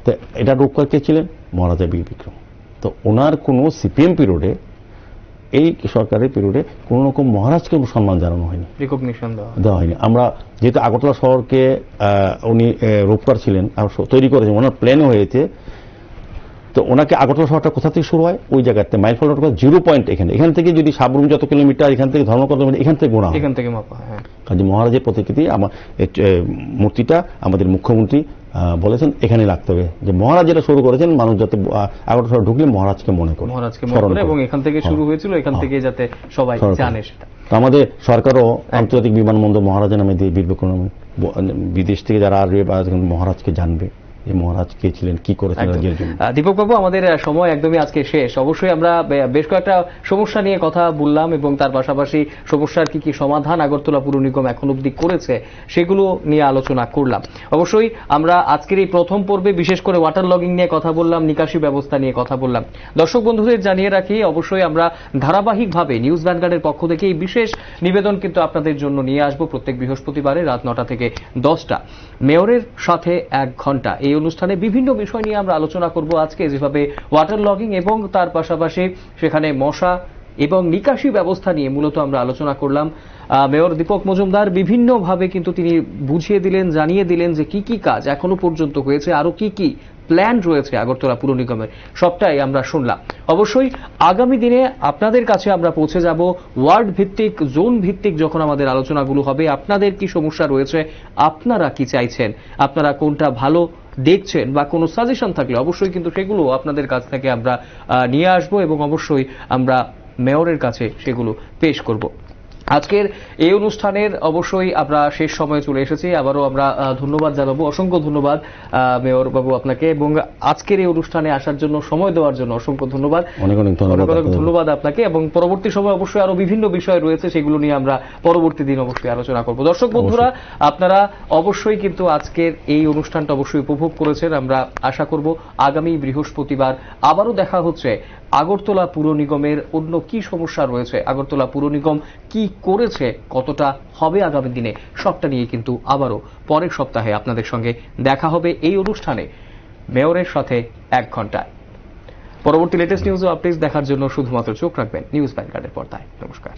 তো এটা রূপকার কে ছিলেন? মহারাজা বীর বিক্রম। তো ওনার কোনো সিপিএম পিরিয়ডে, এই সরকারের পিরিয়ডে কোন রকম মহারাজকে সম্মান জানানো হয়নি, রিকগনিশন দেওয়া হয়নি। আমরা যেহেতু আগরতলা শহরকে উনি রূপকার ছিলেন, তৈরি করেছেন, ওনার প্ল্যানও হয়েছে। তো ওনাকে আগরতলা শহরটা কোথা থেকে শুরু হয়? ওই জায়গাতে মাইল ফলক 0 পয়েন্ট, এখান থেকে যদি সাবরুম যত কিলোমিটার, এখান থেকে ধর্মকর্ম এখান থেকে গোনা, এখান থেকে মাপা। হ্যাঁ, কাজে মহারাজের প্রতিকৃতি আমার মূর্তিটা আমাদের মুখ্যমন্ত্রী বলেছেন এখানে রাখতে হবে, যে মহারাজ যেটা শুরু করেছেন, মানুষ যাতে আগরতলা শহর ঢুকলে মহারাজকে মনে করে, এবং এখান থেকে শুরু হয়েছিল, এখান থেকে যাতে সবাই জানে সেটা। আমাদের সরকারও আন্তর্জাতিক বিমানবন্দর মহারাজের নামে দিয়ে বীর বিক্রম, বিদেশ থেকে যারা আসবে বা মহারাজকে জানবে এই মহারাজ কে ছিলেন, কি করেছেন রাজ্যের জন্য। দীপক বাবু, আমাদের সময় একদমই আজকে শেষ। অবশ্যই আমরা বেশ কয়েকটা সমস্যা নিয়ে কথা বললাম এবং তার পাশাপাশি সমস্যার কি কি সমাধান আগরতলা পুর নিগম এখন অবধি করেছে সেগুলো নিয়ে আলোচনা করলাম। অবশ্যই আমরা আজকের এই প্রথম পর্বে বিশেষ করে ওয়াটার লগিং নিয়ে কথা বললাম, নিকাশি ব্যবস্থা নিয়ে কথা বললাম। দর্শক বন্ধুদের জানিয়ে রাখি, অবশ্যই আমরা ধারাবাহিকভাবে নিউজ ভ্যানগার্ডের পক্ষ থেকে এই বিশেষ নিবেদন কিন্তু আপনাদের জন্য নিয়ে আসবো প্রত্যেক বৃহস্পতিবারে রাত 9টা থেকে 10টা, মেয়রের সাথে 1 ঘন্টা। এই অনুষ্ঠানে বিভিন্ন বিষয় নিয়ে আমরা আলোচনা করব আজকে, যেভাবে ওয়াটার লগিং এবং তার পাশাপাশি সেখানে মশা এবং নিকাশি ব্যবস্থা নিয়ে মূলত আমরা আলোচনা করলাম। মেয়র দীপক মজুমদার বিভিন্নভাবে কিন্তু তিনি বুঝিয়ে দিলেন, জানিয়ে দিলেন যে কি কি কাজ এখনো পর্যন্ত হয়েছে, আরো কি কি প্ল্যান রয়েছে আগরতলা পুর নিগমের, সবটাই আমরা শুনলাম। অবশ্যই আগামী দিনে আপনাদের কাছে আমরা পৌঁছে যাব ওয়ার্ড ভিত্তিক, জোন ভিত্তিক যখন আমাদের আলোচনাগুলো হবে। আপনাদের কি সমস্যা রয়েছে, আপনারা কি চাইছেন, আপনারা কোনটা ভালো দেখছেন বা কোনো সাজেশন থাকলে অবশ্যই কিন্তু সেগুলো আপনাদের কাছ থেকে আমরা নিয়ে আসবো এবং অবশ্যই আমরা মেয়রের কাছে সেগুলো পেশ করব। আজকের এই অনুষ্ঠানের অবশ্যই আমরা শেষ সময়ে চলে এসেছি। আবারও আমরা ধন্যবাদ জানাবো, অসংখ্য ধন্যবাদ মেয়র বাবু আপনাকে, এবং আজকের এই অনুষ্ঠানে আসার জন্য, সময় দেওয়ার জন্য অসংখ্য ধন্যবাদ। অনেক অনেক ধন্যবাদ আপনাকে, এবং পরবর্তী সময় অবশ্যই আরো বিভিন্ন বিষয় রয়েছে, সেগুলো নিয়ে আমরা পরবর্তী দিন অবশ্যই আলোচনা করব। দর্শক বন্ধুরা, আপনারা অবশ্যই কিন্তু আজকের এই অনুষ্ঠানটা অবশ্যই উপভোগ করেছেন। আমরা আশা করব আগামী বৃহস্পতিবার আবারও দেখা হচ্ছে। আগরতলা পুর নিগমের অন্য কি সমস্যা রয়েছে, আগরতলা পুর নিগম কি করেছে, কতটা হবে আগামী দিনে, সবটা নিয়ে কিন্তু আবারও পরের সপ্তাহে আপনাদের সঙ্গে দেখা হবে এই অনুষ্ঠানে মেয়রের সাথে 1 ঘন্টায়। পরবর্তী লেটেস্ট নিউজ ও আপডেটস দেখার জন্য শুধুমাত্র চোখ রাখবেন নিউজ ভ্যানগার্ডের পর্দায়। নমস্কার।